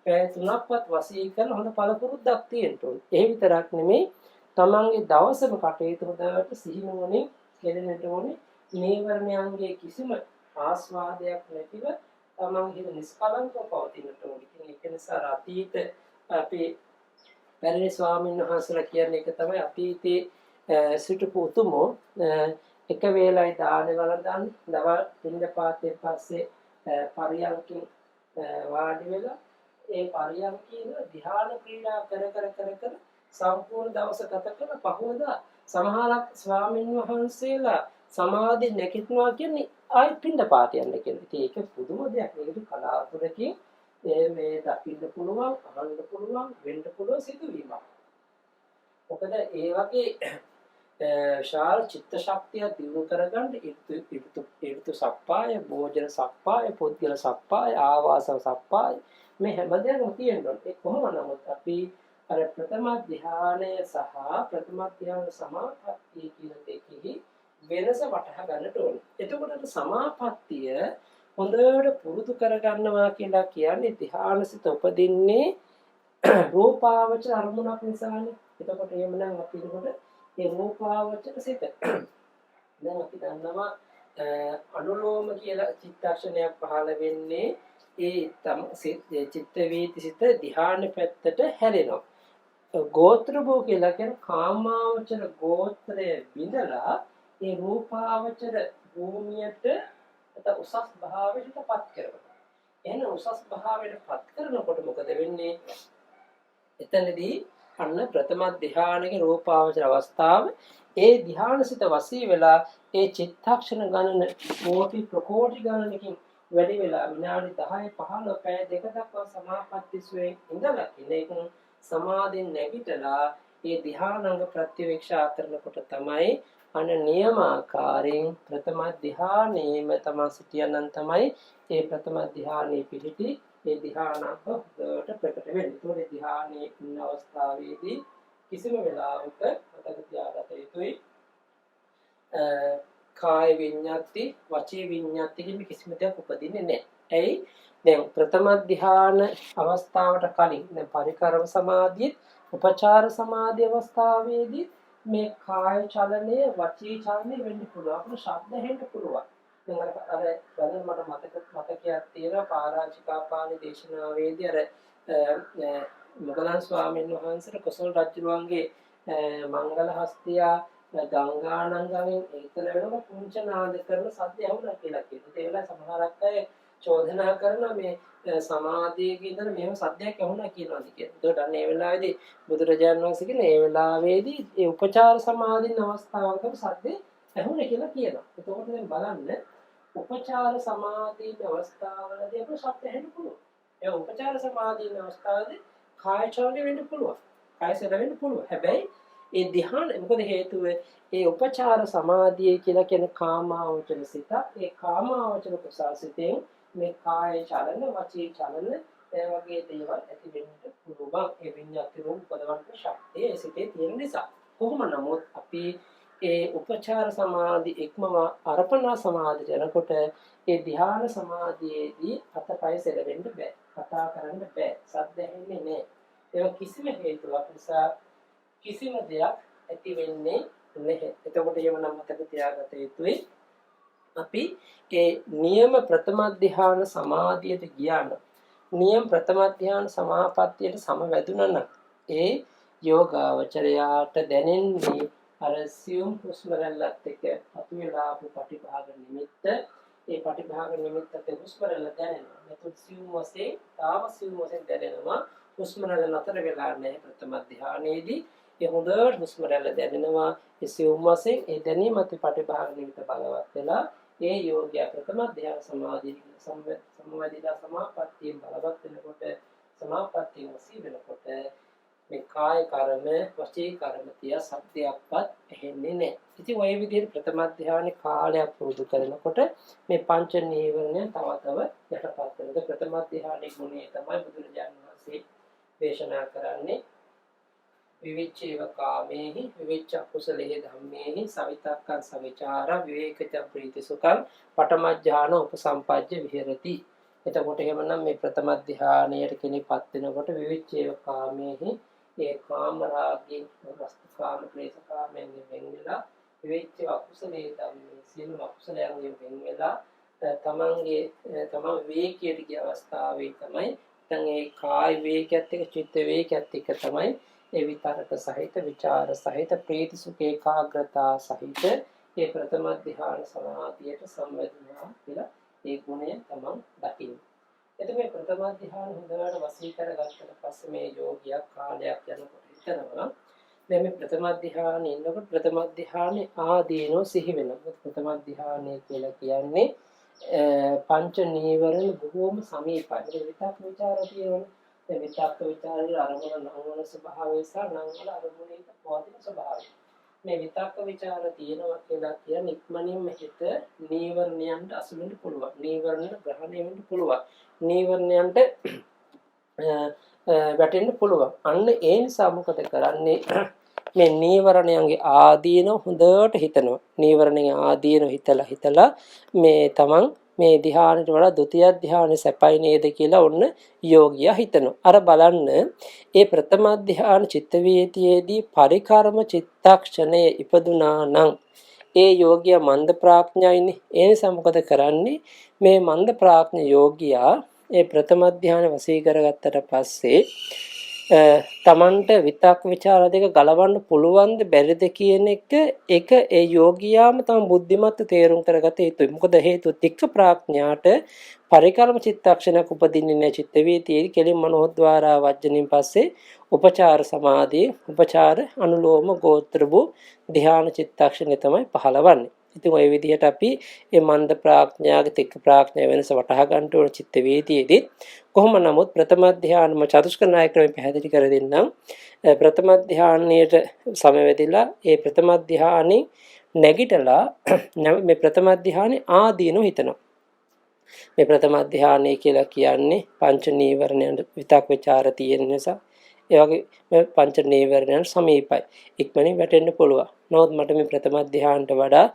පැය 3ක්වත් වශී කරන හොඳ පළපුරුද්දක් තියෙන්න ඕනේ. ඒ විතරක් නෙමෙයි තමන්ගේ දවසම කටයුතු හොඳට සිහිනුවණින් කෙරෙන්නට ඕනේ. නීවරණයන්ගේ කිසිම ආස්වාදයක් නැතිව තමන්ගේ හිත නිස්කලංකව පවතින්නට ඕනේ. ඉතින් ඒක නිසා අතීත අපේ පැරණි ස්වාමීන් වහන්සේලා කියන්නේ ඒක තමයි අතීතයේ සිටපු උතුමෝ එක වේලයි දාන වළඳන් දවල් පින්දපාතේ පස්සේ පරියන්කින් වාඩි වෙලා ඒ පරියන්කින් ධ්‍යාන ක්‍රීඩා කර සම්පූර්ණ දවස ගත කරන පහවදා සමහරක් ස්වාමීන් වහන්සේලා සමාධි නැගිටිනවා කියන්නේ ආයි පින්දපාත යන්න කියලා. ඉතින් ඒක පුදුම දෙයක්. මේක කලාතුරකින් මේ දකින්න පුළුවන්, අහන්න පුළුවන්, වෙන්න පුළුවන් සිදුවීමක්. මොකද ඒ වගේ ශාල චිත්ත ශක්තිය දියුණු කරගන්න ඍතු සප්පාය, භෝජන සප්පාය, පුද්ගල සප්පාය, ආවාස සප්පාය මේ හැමදේම තියෙනවා. ඒ කොහොම නමුත් අපි අර ප්‍රථම ධ්‍යානය සහ ප්‍රථම ධ්‍යාන සමාපත්තිය කියන දෙකෙහි වෙනස වටහා ගන්නට ඕනේ. එතකොට සමාපත්තිය හොඳට පුරුදු කරගන්නවා කියලා කියන්නේ ධ්‍යානසිත උපදින්නේ රූපාවචර අරමුණක් නිසානේ. එතකොට එහෙමනම් අපි ඒ රූපාවචර සිත දැන් අපි දන්නවා අනුලෝම කියලා චිත්තක්ෂණයක් පහළ වෙන්නේ ඒ චිත්ත වීති සිත ධ්‍යාන පැත්තට හැරෙනවා. ගෝත්‍ර භෝ කියලා කියන කාමාවචර ගෝත්‍රය බිඳලා ඒ රූපාවචර භූමියට උසස් භාවයට පත් කරනවා. එහෙනම් උසස් භාවයට පත් කරනකොට මොකද වෙන්නේ? එතනදී අන්න ප්‍රථම ධ්‍යානයේ රූපාවචර අවස්ථාව ඒ ධ්‍යානසිත වසී වෙලා ඒ චිත්තක්ෂණ ගණන කෝටි ප්‍රකෝටි ගණනකින් වැඩි වෙලා විනාඩි 10 15 පැය දෙක දක්වා සමාපත්තිස්වේ ඉඳලා කෙනෙක් සමාධින් නැගිටලා ඒ ධ්‍යානංග ප්‍රතිවේක්ෂා කරනකොට තමයි අන නියමාකාරයෙන් ප්‍රථම ධ්‍යානෙම තමයි සිටියනම් තමයි ඒ ප්‍රථම ධ්‍යානෙ පිහිටි ඒ ධ්‍යානංග හොඳට ප්‍රකට වෙන්නේ. ඒ ධ්‍යානයේ ඉන්න අවස්ථාවේදී කිසිම වෙලාවක මතක තියාගත යුතුයි කාය විඤ්ඤාති වචී විඤ්ඤාති කියන කිසිම දෙයක් උපදින්නේ නැහැ. ඇයි? දැන් ප්‍රථම ධ්‍යාන අවස්ථාවට කලින් දැන් පරිකරම සමාධියේ උපචාර සමාධි අවස්ථාවේදී මේ කාය චලනය වචී චලනය වෙන්න පුළුවන්. අපිට ශබ්ද හෙන්න පුළුවන්. දැන් අර දැන් මට මතකයක් තියෙනවා පාරාචිකාපාණි දේශනාවේදී අර මොගලන් ස්වාමීන් වහන්සේට කොසල් රජුගේ මංගල හස්තියා ගංගානංගයෙන් ඒතර වෙනකොට පුංචි නාද කරන සද්ද ඇහුණා කියලා කියනවා. ඒ වෙලාවේ සමහරක් අය චෝදනා කරන මේ සමාධියක ඉඳන් මෙහෙම සද්දයක් ඇහුණා කියනවාද කියලා. ඒකට අන්න ඒ වෙලාවේදී බුදුරජාණන් වහන්සේ කියන ඒ වෙලාවේදී ඒ උපචාර සමාධින් අවස්ථාවකම සද්දේ ඇහුණා කියලා කියනවා. එතකොට දැන් බලන්න උපචාර සමාධින් අවස්ථාවලදී අපිට ශබ්ද ඇහෙන්න පුළුවන්. ඒ උපචාර සමාධින් අවස්ථාවේදී කාය චලනය වෙන්න පුළුවන්. කාය සැද වෙන්න පුළුවන්. හැබැයි ඒ ධ්‍යාන මොකද හේතුව ඒ උපචාර සමාධිය කියලා කියන කාමාවචර සිත ඒ කාමාවචර ප්‍රසාසිතෙන් මේ කාය චලන වචී චලන ඒ වගේ දේවල් ඇති වෙන්න පුළුවන්. ඒ විඤ්ඤාති රූප පදවන්ත ශක්තිය ඒ සිතේ තියෙන නිසා කොහොම නමුත් අපි ඒ උපචාර සමාධි ඉක්මව අර්පණා සමාධියට යනකොට ඒ ධ්‍යාන සමාධියේදී අතපය සෙලවෙන්න බෑ. කතා කරන්න බෑ. සද්ද ඇහෙන්නේ නෑ. ඒක කිසිම හේතුවක් නිසා කිසිම දෙයක් ඇති වෙන්නේ නැහැ. එතකොට එවනම් මතක තියාගත යුතුයි අපි ඒ නියම ප්‍රථම ධ්‍යාන සමාධියට ගියාම නියම ප්‍රථම ධ්‍යාන සමාපත්තියට සමවැදුණා නම් ඒ යෝගාවචරයාට දැනෙන්නේ අර සියුම් හුස්ම රැල්ලත් එක්ක අතු වෙලා ආපු පටිභාග නිමිත්ත ඒ පටිභාග නිමිත්තත් හුස්ම රැල්ල දැනෙනවා. මෙතන සියුම් වශයෙන් තාම සියුම් වශයෙන් දැනෙනවා. හුස්ම රැල්ල නතර වෙලා නැහැ ප්‍රථම ධ්‍යානයේදී. ඒ හොඳට හුස්ම රැල්ල දැනෙනවා. ඒ සියුම් වශයෙන් ඒ දැනීමත් පටිභාග නිමිත්ත බලවත් වෙලා ඒ යෝග්‍ය ප්‍රථම ධ්‍යාන සමාධිය සමවැදිලා සමාපත්තිය බලවත් වෙනකොට සමාපත්තිය වසී වෙනකොට මේ කාය කර්ම වචී කර්ම තියා සත්‍යයක්වත් ඇහෙන්නේ නැහැ. ඉතින් ওই විදිහට ප්‍රථම ධානයේ කාලයක් පුරුදු කරනකොට මේ පංච නීවරණ තව තව යටපත් වෙනවා. ප්‍රථම ධානයේ ගුණය තමයි බුදුරජාණන් වහන්සේ දේශනා කරන්නේ විවිච්ඡේව කාමේහි විවිච්ඡ කුසලේ ධම්මේහි සවිතක්කං සවිචාර විවේකච ප්‍රීති සුඛං පඨමඥාන උපසම්පජ්ජ විහෙරති. එතකොට එහෙමනම් මේ ප්‍රථම ධානයට කෙනෙක්පත් වෙනකොට විවිච්ඡේව කාමේහි ඒ කාම රාගයෙන් වස්තු කාම ක්ලේශ කාමයෙන් වෙන් වෙලා විවිච්ඡ අකුසලේ ධම්මේ සියලු අකුසලයන්ගෙන් වෙන් වෙලා තමන්ගේ තමන් විවේකයට ගිය අවස්ථාවේ තමයි දැන් ඒ කාය විවේකයත් එක්ක චිත්ත විවේකයත් එක්ක තමයි ඒ විතරක සහිත විචාර සහිත ප්‍රීති සුඛ ඒකාග්‍රතා සහිත ඒ ප්‍රථම ධ්‍යාන සමාධියට සම්වැදුණා කියලා ඒ ගුණය තමන් දකින්න. එතකොට මේ ප්‍රථම ධ්‍යාන හොඳට වශී කරගත්තට පස්සේ මේ යෝගියා කාලයක් යනකොට හිතනවා දැන් මේ ප්‍රථම ධ්‍යානෙ ඉන්නකොට ප්‍රථම ධ්‍යානෙ ආදීනෝ සිහි වෙනවා. ප්‍රථම ධ්‍යානෙ කියලා කියන්නේ පංච නීවරණ බොහෝම සමීපයි. ඒ විතක් විචාර තියෙනවා. ඒ විතක් විචාරයේ අරමුණ නංවන ස්වභාවය සහ නංවල අරමුණේ පවතින ස්වභාවය. මේ විතක් විචාර තියෙනවා කියලා කියන්නේ ඉක්මනින්ම හිත නීවරණයන්ට අසු වෙන්න පුළුවන්. නීවරණ ග්‍රහණය වෙන්න පුළුවන්. නීවරණයන්ට වැටෙන්න පුළුවන්. අන්න ඒ නිසා මොකද කරන්නේ? මේ නීවරණයන්ගේ ආදීන හොඳට හිතනවා. නීවරණයේ ආදීන හිතලා මේ තමන් මේ ධ්‍යානෙට වඩා ဒုတိ ය ධ්‍යානෙ සැපයි නේද කියලා ඔන්න යෝගියා හිතනවා. අර බලන්න ඒ ප්‍රථම ධ්‍යාන චිත්ත වේතියේදී පරිකර්ම චිත්තක්ෂණයේ ඉපදුනා නම් ඒ යෝගියා මන්ද ප්‍රඥයිනේ. ඒ නිසා මොකද කරන්නේ? මේ මන්ද ප්‍රඥ යෝගියා ඒ ප්‍රථම ධ්‍යාන වශී කරගත්තට පස්සේ තමන්ට විතක් ਵਿਚාර දෙක ගලවන්න පුළුවන්ද බැරිද කියන එක ඒ යෝගියාම තම බුද්ධිමත්ව තේරුම් කරගත යුතුයි. මොකද හේතුව තික්ක ප්‍රඥාට පරිකර්ම චිත්තක්ෂණයක් උපදින්නේ නැහැ. චිත්ත වේතියේ කෙලින් මනෝද්වාරා වජ්ජනින් පස්සේ උපචාර සමාධිය උපචාර අනුලෝම ගෝත්‍ර වූ ධ්‍යාන චිත්තක්ෂණය තමයි පහළවන්නේ. ඉතින් ওই විදිහට අපි මේ මන්ද ප්‍රඥාගේ තික්ක ප්‍රඥා වෙනස වටහා ගන්න ඕන චිත්ත වේදියේදී කොහොම නමුත් ප්‍රථම ධ්‍යානම චතුස්ක නායකරම පැහැදිලි කර දෙන්නම්. ප්‍රථම ධ්‍යානයේට සමවැදිලා ඒ ප්‍රථම ධ්‍යානෙ නැගිටලා මේ ප්‍රථම ධ්‍යානෙ ආදීනෝ හිතනවා. මේ ප්‍රථම ධ්‍යානය කියලා කියන්නේ පංච නීවරණයන් විතක් ਵਿਚාර තියෙන නිසා ඒ වගේ මේ පංච නීවරණයන් සමීපයි. ඉක්මනින් වැටෙන්න පුළුවන්. නමුත් මට මේ ප්‍රථම ධ්‍යානට වඩා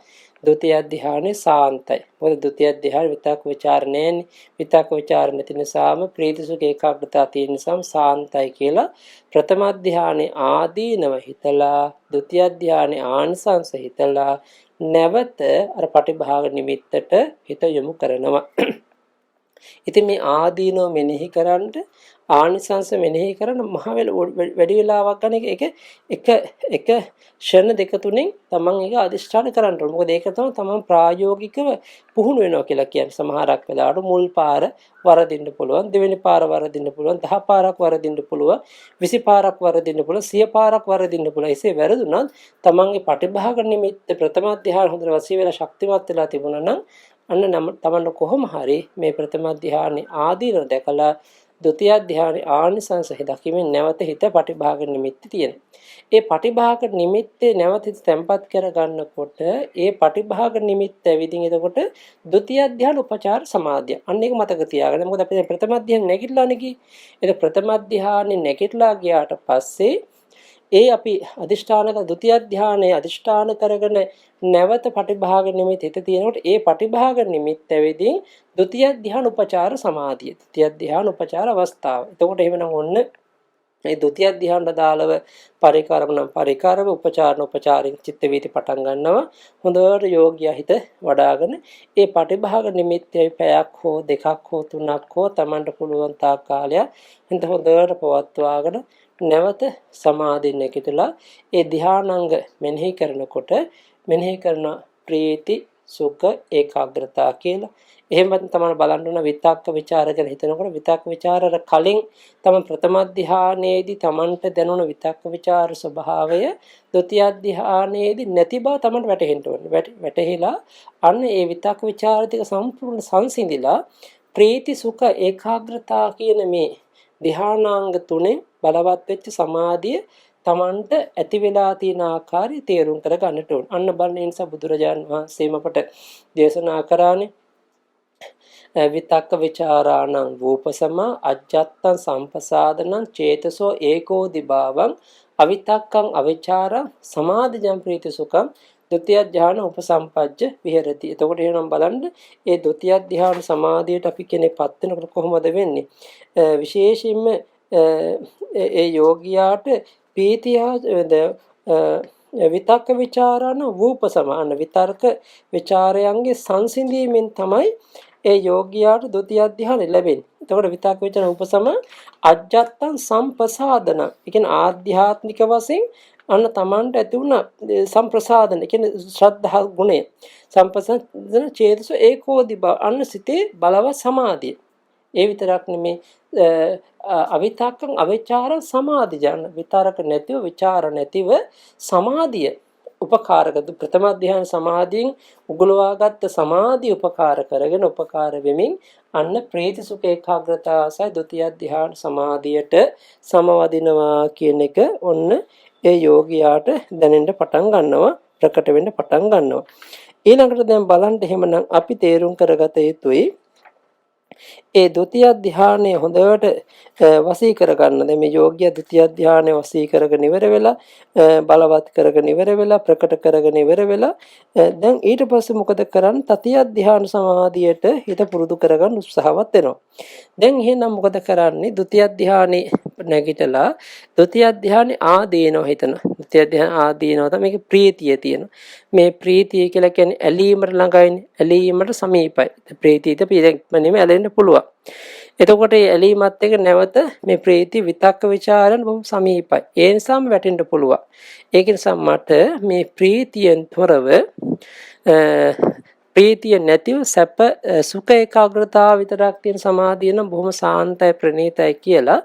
ဒုတိ ය ධ්‍යානෙ සාන්තයි. මොකද ဒုတိ ය ධ්‍යානෙ විතක් ਵਿਚාර නැන්නේ. විතක් ਵਿਚාර නැති නිසාම ප්‍රීති සුඛ ඒකාග්‍රතාව තියෙන නිසාම සාන්තයි කියලා ප්‍රථම ධ්‍යානෙ ආදීනව හිතලා ဒုတိ ය ධ්‍යානෙ ආනිසංස හිතලා නැවත අර පටිභාග නිමිත්තට හිත යොමු කරනවා. ඉතින් මේ ආදීනව මෙනෙහි කරන්න ආනිසංස මෙනෙහි කරන මහ වැඩි වෙලාවක් ගන්න එක ක්ෂණ දෙක තුනෙන් තමන් ඒක අදිෂ්ඨාන කරන්න ඕනේ. මොකද ඒක තමයි තමන් ප්‍රායෝගිකව පුහුණු වෙනවා කියලා කියන්නේ. සමහරක් වෙලාවට මුල් පාර වරදින්න පුළුවන්, දෙවෙනි පාර වරදින්න පුළුවන්, 10 පාරක් වරදින්න පුළුවන්, 20 පාරක් වරදින්න පුළුවන්, 100 පාරක් වරදින්න පුළුවන්. එසේ වැරදුනත් තමන්ගේ පටිභාග නිමිත්ත ප්‍රථම ධ්‍යාන හොඳට වශී වෙලා ශක්තිමත් වෙලා තිබුණා නම් අන්න තමන්න කොහොම හරි මේ ප්‍රථම ධ්‍යානෙ ආදීනව දැකලා ဒုတိ ය ධ්‍යානෙ ආනිසංස දකිමින් නැවත හිත පටිභාග නිමිත්ත තියෙන. ඒ පටිභාග නිමිත්තේ නැවත හිත තැම්පත් කර ගන්නකොට ඒ පටිභාග නිමිත්ත ඇවිදින් එතකොට ဒုတိ ය ධ්‍යාන උපචාර සමාධිය. අන්න ඒක මතක තියාගන්න. මොකද අපි ප්‍රථම ධ්‍යානෙ නැගිටලානේ ගියේ. ඒක ප්‍රථම ධ්‍යානෙ නැගිටලා ගියාට පස්සේ ඒ අපි අදිෂ්ඨානක ဒုတိ ය ධ්‍යානයේ අදිෂ්ඨාන කරගෙන නැවත පටිභාග නිමිත්ත හිත තියෙනකොට ඒ පටිභාග නිමිත්ත වෙදී ဒုတိ ය ධ්‍යාන උපචාර සමාධිය ဒုတိ ය ධ්‍යාන උපචාර අවස්ථාව. එතකොට එහෙමනම් ඔන්න මේ ဒုတိ ය ධ්‍යානට දාලව පරිකාරම උපචාරික චිත්ත වීති පටන් ගන්නවා. හොඳට යෝග්‍ය හිත වඩාගෙන ඒ පටිභාග නිමිත්තේ පැයක් හෝ දෙකක් හෝ තුනක් හෝ Tamanට පුළුවන් තාක් කාලයක් හිත හොඳට පවත්වාගෙන නැවත සමාධිය නැගිටලා ඒ ධානාංග මෙනෙහි කරනකොට මෙනෙහි කරන ප්‍රීති සුඛ ඒකාග්‍රතාව කියලා. එහෙම තමයි බලන්න ඕන විතක්ක ਵਿਚාර ගැන හිතනකොට විතක්ක ਵਿਚාරර කලින් තම ප්‍රථම ධානයේදී Tamanට දැනුණ විතක්ක ਵਿਚාර ස්වභාවය ဒုတိ ය ධානයේදී නැති බව Tamanට වැටහෙන්න ඕනේ. වැටහිලා අන්න ඒ විතක්ක ਵਿਚාර ටික සම්පූර්ණ සංසිඳිලා ප්‍රීති සුඛ ඒකාග්‍රතාව කියන මේ ධානාංග තුනේ බලවත් වෙච්ච සමාධිය තමන්ට ඇති වෙලා තියෙන ආකාරය තේරුම් කර ගන්නට ඕන. අන්න බලන්න ඒ නිසා බුදුරජාන් වහන්සේම අපට දේශනා කරානේ විතක්ක ਵਿਚාරාණං වූපසමා අජ්ජත්තං සම්පසාදනං චේතසෝ ඒකෝදි භාවං අවිතක්කං අවිචාරං සමාධිජං ප්‍රීති සුඛං ဒုတိ ය ධ්‍යාන උපසම්පජ්ජ විහෙරති. එතකොට එහෙනම් බලන්න ඒ ဒုတိ ය ධ්‍යාන සමාධියට අපි කෙනෙක්පත් වෙනකොට කොහොමද වෙන්නේ? විශේෂයෙන්ම ඒ යෝගියාට පීතිය විතක්ක ਵਿਚාරණ වූපසමාන විතර්ක ਵਿਚාරයන්ගේ සංසිඳීමෙන් තමයි ඒ යෝගියාට ဒုတိ ය ධ්‍යානෙ ලැබෙන්නේ. එතකොට විතක්ක ਵਿਚාරණ උපසම අජ්ජත්තං සම්පසාදන. ඒ කියන්නේ ආධ්‍යාත්මික වශයෙන් අන්න තමන්ට ඇති වුණ සම්ප්‍රසාදන කියන්නේ ශ්‍රද්ධා ගුණය සම්පසාදන චේතස ඒකෝදි බව අන්න සිතේ බලවත් සමාධිය. ඒ විතරක් නෙමේ අවිතක්කං අවිචාර සමාධිජන විතරක නැතිව විචාර නැතිව සමාධිය උපකාරක ප්‍රථම ධ්‍යාන සමාධියෙන් උගලවාගත් සමාධිය උපකාර කරගෙන උපකාර වෙමින් අන්න ප්‍රීති සුඛ ඒකාග්‍රතාවසයි ဒုတိ ය ධ්‍යාන සමාධියට සමවදිනවා කියන එක ඔන්න ඒ යෝගියාට දැනෙන්න පටන් ගන්නවා ප්‍රකට වෙන්න පටන් ගන්නවා. ඊළඟට දැන් බලන්න එහෙමනම් අපි තේරුම් කරගත යුතුයි ඒ ဒုတိ ය ධ්‍යානය හොඳට වසී කරගන්න. දැන් මේ යෝග්‍ය ဒုတိ ය ධ්‍යානය වසී කරගෙන ඉවර වෙලා බලවත් කරගෙන ඉවර වෙලා ප්‍රකට කරගෙන ඉවර වෙලා දැන් ඊට පස්සේ මොකද කරන්නේ? තතිය ධ්‍යාන සමාධියට හිත පුරුදු කරගන්න උත්සාහවත් වෙනවා. දැන් එහෙනම් මොකද කරන්නේ? ဒုတိ ය ධ්‍යානෙ නැගිටලා ဒုတိ ය ධ්‍යානෙ ආදීනව හිතනවා. ဒုတိ ය ධ්‍යාන ආදීනව තමයි මේකේ ප්‍රීතිය තියෙනවා. මේ ප්‍රීතිය කියලා කියන්නේ ඇලීමට ළඟයිනේ. ඇලීමට සමීපයි. ප්‍රීතියට පිළිගැනීම ඇලෙන්න පුළුවන්. එතකොට මේ ඇලීමත් එක්ක නැවත මේ ප්‍රීති විතක්ක ਵਿਚාරණ බොහොම සමීපයි. ඒ නිසාම වැටෙන්න පුළුවන්. ඒක නිසා මට මේ ප්‍රීතියෙන් තොරව ප්‍රීතිය නැතිව සැප සුඛ ඒකාග්‍රතාව විතරක් තියෙන සමාධිය නම් බොහොම සාන්තයි ප්‍රණීතයි කියලා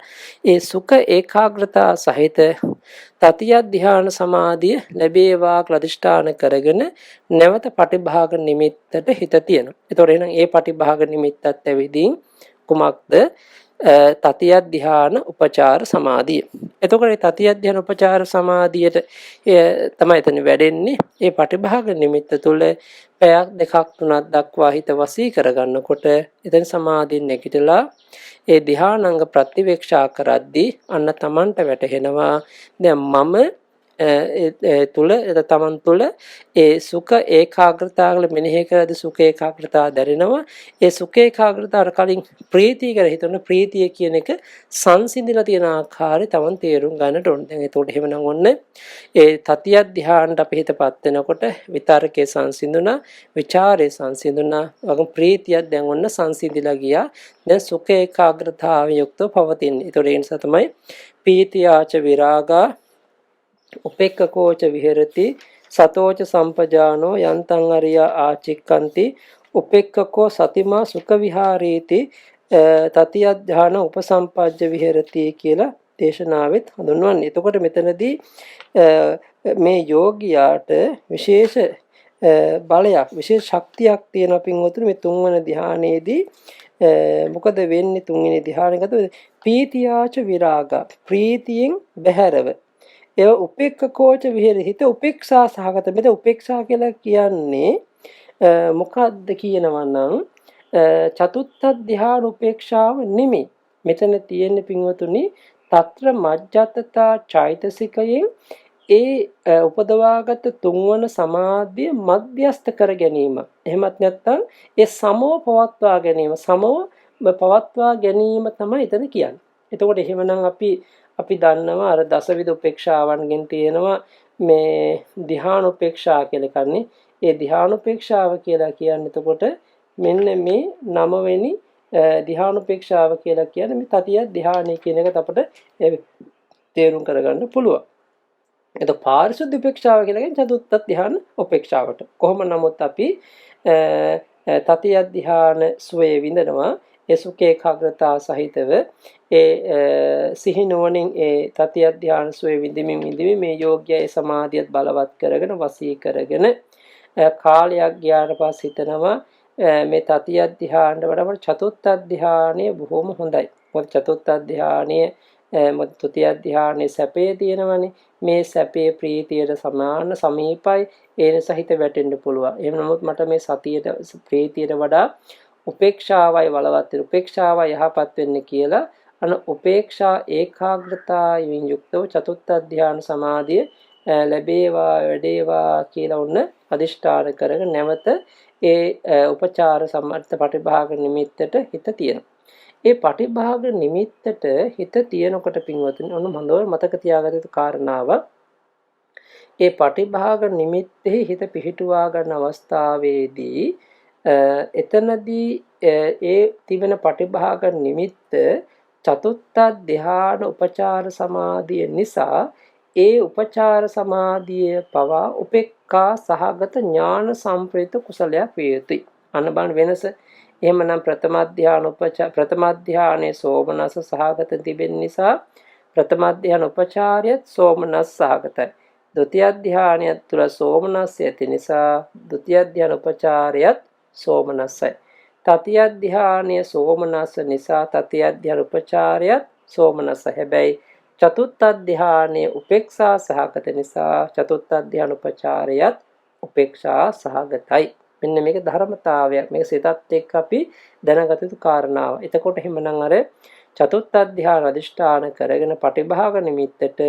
ඒ සුඛ ඒකාග්‍රතාව සහිත තතිය ධ්‍යාන සමාධිය ලැබේවා කියලා අදිෂ්ඨාන කරගෙන නැවත පටිභාග නිමිත්තට හිත තියෙනවා. ඒතකොට එහෙනම් ඒ පටිභාග නිමිත්තත් ඇවිදින් කුමක්ද? තතිය ධ්‍යාන උපචාර සමාධිය. එතකොට මේ තතිය ධ්‍යාන උපචාර සමාධියට තමයි එතන වැඩෙන්නේ. ඒ පටිභාග නිමිත්ත තුළ පැයක් දෙකක් තුනක් දක්වා හිත වසී කරගන්නකොට එතන සමාධියෙන් නැගිටලා ඒ ධ්‍යානාංග ප්‍රතිවේක්ෂා කරද්දී අන්න තමන්ට වැටහෙනවා දැන් මම තුල තමන් තුල ඒ සුඛ ඒකාග්‍රතාවල මෙනෙහි කරද්දී සුඛ ඒකාග්‍රතාව දැනෙනවා. ඒ සුඛ ඒකාග්‍රතාව කලින් ප්‍රීතිය කියලා හිතන ප්‍රීතිය කියන එක සංසිඳිලා තියෙන ආකාරය තමන් තේරුම් ගන්නට ඕන. දැන් ඒකට එහෙමනම් ඔන්න ඒ තතිය ධ්‍යානට අපි හිතපත් වෙනකොට විතරකේ සංසිඳුණා, ਵਿਚාරේ සංසිඳුණා, වගේම ප්‍රීතියක් දැන් ඔන්න සංසිඳිලා ගියා. දැන් සුඛ ඒකාග්‍රතාවයෙන් යුක්තව පවතින්නේ. ඒතකොට ඒ නිසා තමයි පීතියාච විරාගා උපේක්ඛකෝච විහෙරති සතෝච සම්පජානෝ යන්තං අරියා ආචික්කන්ති උපේක්ඛකෝ සතිමා සුඛ විහාරේති තතිය ධ්‍යාන උපසම්පජ්ජ විහෙරති කියලා දේශනාවෙත් හඳුන්වන්නේ. එතකොට මෙතනදී මේ යෝගියාට විශේෂ බලයක් විශේෂ ශක්තියක් තියෙන පින්වතුනි මේ තුන්වන ධ්‍යානයේදී මොකද වෙන්නේ? තුන්වෙනි ධ්‍යානයකට පීතියාච විරාගා ප්‍රීතියෙන් බැහැරව ඒ උපේක්ඛකෝච විහෙරති හිත උපේක්ෂා සහගත. මෙතන උපේක්ෂා කියලා කියන්නේ මොකක්ද කියනවා නම් චතුත්ථ ධ්‍යාන උපේක්ෂාව නෙමෙයි. මෙතන තියෙන පින්වතුනි తත්‍ර මජ්ජත්තතා චෛතසිකයෙන් ඒ උපදවාගත් තුන්වන සමාධිය මධ්‍යස්ත කර ගැනීම. එහෙමත් නැත්නම් ඒ සමව පවත්වා ගැනීම. සමව පවත්වා ගැනීම තමයි එතන කියන්නේ. එතකොට එහෙමනම් අපි දන්නවා අර දසවිධ උපේක්ෂාවන්ගෙන් තියෙනවා මේ ධ්‍යාන උපේක්ෂා කියලා කන්නේ. ඒ ධ්‍යාන උපේක්ෂාව කියලා කියන්නේ එතකොට මෙන්න මේ 9 වෙනි ධ්‍යාන උපේක්ෂාව කියලා කියන්නේ මේ තතිය ධ්‍යානය කියන එකත් අපිට තේරුම් කරගන්න පුළුවන්. එතකොට පාරිශුද්ධ උපේක්ෂාව කියලා කියන්නේ චතුත්ථ ධ්‍යාන උපේක්ෂාවට. කොහොම නමුත් අපි තතිය ධ්‍යාන සුවේ විඳනවා ඒ සුඛ ඒකාග්‍රතාව සහිතව ඒ සිහි නුවණින් ඒ තතිය ධ්‍යාන සුවේ විඳිමින් මේ යෝග්‍යයේ සමාධියත් බලවත් කරගෙන වසී කරගෙන කාලයක් ගියාට පස්සේ හිතනවා මේ තතිය ධ්‍යානට වඩා චතුත්ථ ධ්‍යානය බොහොම හොඳයි. මොකද චතුත්ථ ධ්‍යානය තුතිය ධානයේ සැපේ තියෙනවනේ. මේ සැපේ ප්‍රීතියට සමාන සමීපයි. ඒ නිසා හිත වැටෙන්න පුළුවන්. එහෙම නමුත් මට මේ සතියට ප්‍රීතියට වඩා උපේක්ෂාවයි බලවත් වෙන උපේක්ෂාවයි යහපත් වෙන්නේ කියලා උපේක්ෂා ඒකාග්‍රතාවයෙන් යුක්තව චතුත්ථ ධානය සමාධිය ලැබේවා වැඩේවා කියලා ඔන්න අදිෂ්ඨාන කරගෙන නැවත ඒ උපචාර සම්මත පටිභාග නිමිත්තට හිත තියෙනවා. ඒ පටිභාග නිමිත්තට හිත තියෙනකොට පින්වතුනි ඔන්න හොඳව මතක තියාගත යුතු කාරණාව ඒ පටිභාග නිමිත්තේ හිත පිහිටුවා ගන්න අවස්ථාවේදී එතනදී ඒ තිබෙන පටිභාග නිමිත්ත චතුත්ථ ධාන උපචාර සමාධිය නිසා ඒ උපචාර සමාධිය පවා උපේක්ඛා සහගත ඥාන සම්ප්‍රයුක්ත කුසලයක් විය යුතුයි. අන්න බලන්න වෙනස. එහෙමනම් ප්‍රථම ධානයේ සෝමනස්ස සහගත තිබෙන නිසා ප්‍රථම ධාන උපචාරයත් සෝමනස්ස සහගතයි. ဒုတိ ය ධානය තුළ සෝමනස්ස ඇති නිසා ဒုတိ ය ධාන උපචාරයත් සෝමනස්සයි. තතිය ධානය සෝමනස්ස නිසා තතිය ධාන උපචාරයත් සෝමනස්ස. හැබැයි චතුත්ථ ධානයේ උපේක්ෂා සහගත නිසා චතුත්ථ ධාන උපචාරයත් උපේක්ෂා සහගතයි. මෙන්න මේක ධර්මතාවයක්. මේක සිතත් එක්ක අපි දැනගත යුතු කාරණාව. එතකොට එහෙමනම් අර චතුත්ථ ධාන අධිෂ්ඨාන කරගෙන පටිභාග නිමිත්තට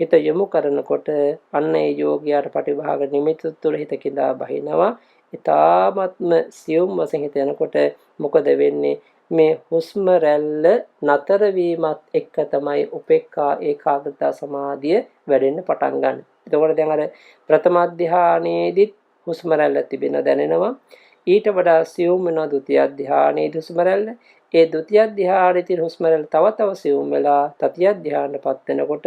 හිත යොමු කරනකොට අන්න ඒ යෝගියාට පටිභාග නිමිත්ත තුළ හිත කිඳා බහිනවා. ඊ타ත්ම සියුම් වශයෙන් හිත යනකොට මොකද වෙන්නේ? මේ හුස්ම රැල්ල නතර වීමත් එක්ක තමයි උපේක්ඛා ඒකාග්‍රතාව සමාධිය වැඩෙන්න පටන් ගන්න. එතකොට දැන් අර ප්‍රථම ධානයේදීත් හුස්ම රැල්ල තිබෙන දැනෙනවා. ඊට වඩා සියුම් වෙනවා ဒုတိ ය ධානයේදී හුස්ම රැල්ල. ඒ ဒုတိ ය ධානයේදී හුස්ම රැල්ල තව සියුම් වෙලා තතිය ධානයටපත් වෙනකොට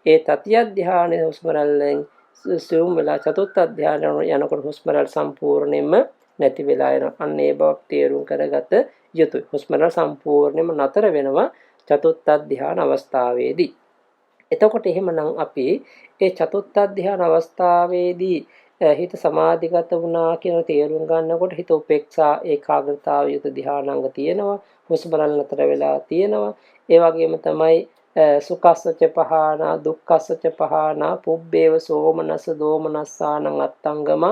ඒ තතිය ධානයේ හුස්ම රැල්ලෙන් සියුම් වෙලා චතුත්ථ ධානය යනකොට හුස්ම රැල්ල සම්පූර්ණයෙන්ම නැති වෙලා යනවා. අන්න ඒ බව තේරුම් කරගත යුතුයි. හුස්ම රැල්ල සම්පූර්ණයෙන්ම නතර වෙනවා චතුත්ථ ධාන අවස්ථාවේදී. එතකොට එහෙමනම් අපි ඒ චතුත්ථ ධාන අවස්ථාවේදී හිත සමාධිගත වුණා කියන තේරුම් ගන්නකොට හිත උපේක්ෂා ඒකාග්‍රතාව යුත ධානාංග තියෙනවා. හුස්ම රැල්ල නතර වෙලා තියෙනවා. ඒ වගේම තමයි සුඛස්සච පහනා දුක්ඛස්සච පහනා පුබ්බේව සෝමනස දෝමනස්සානං අත්තංගම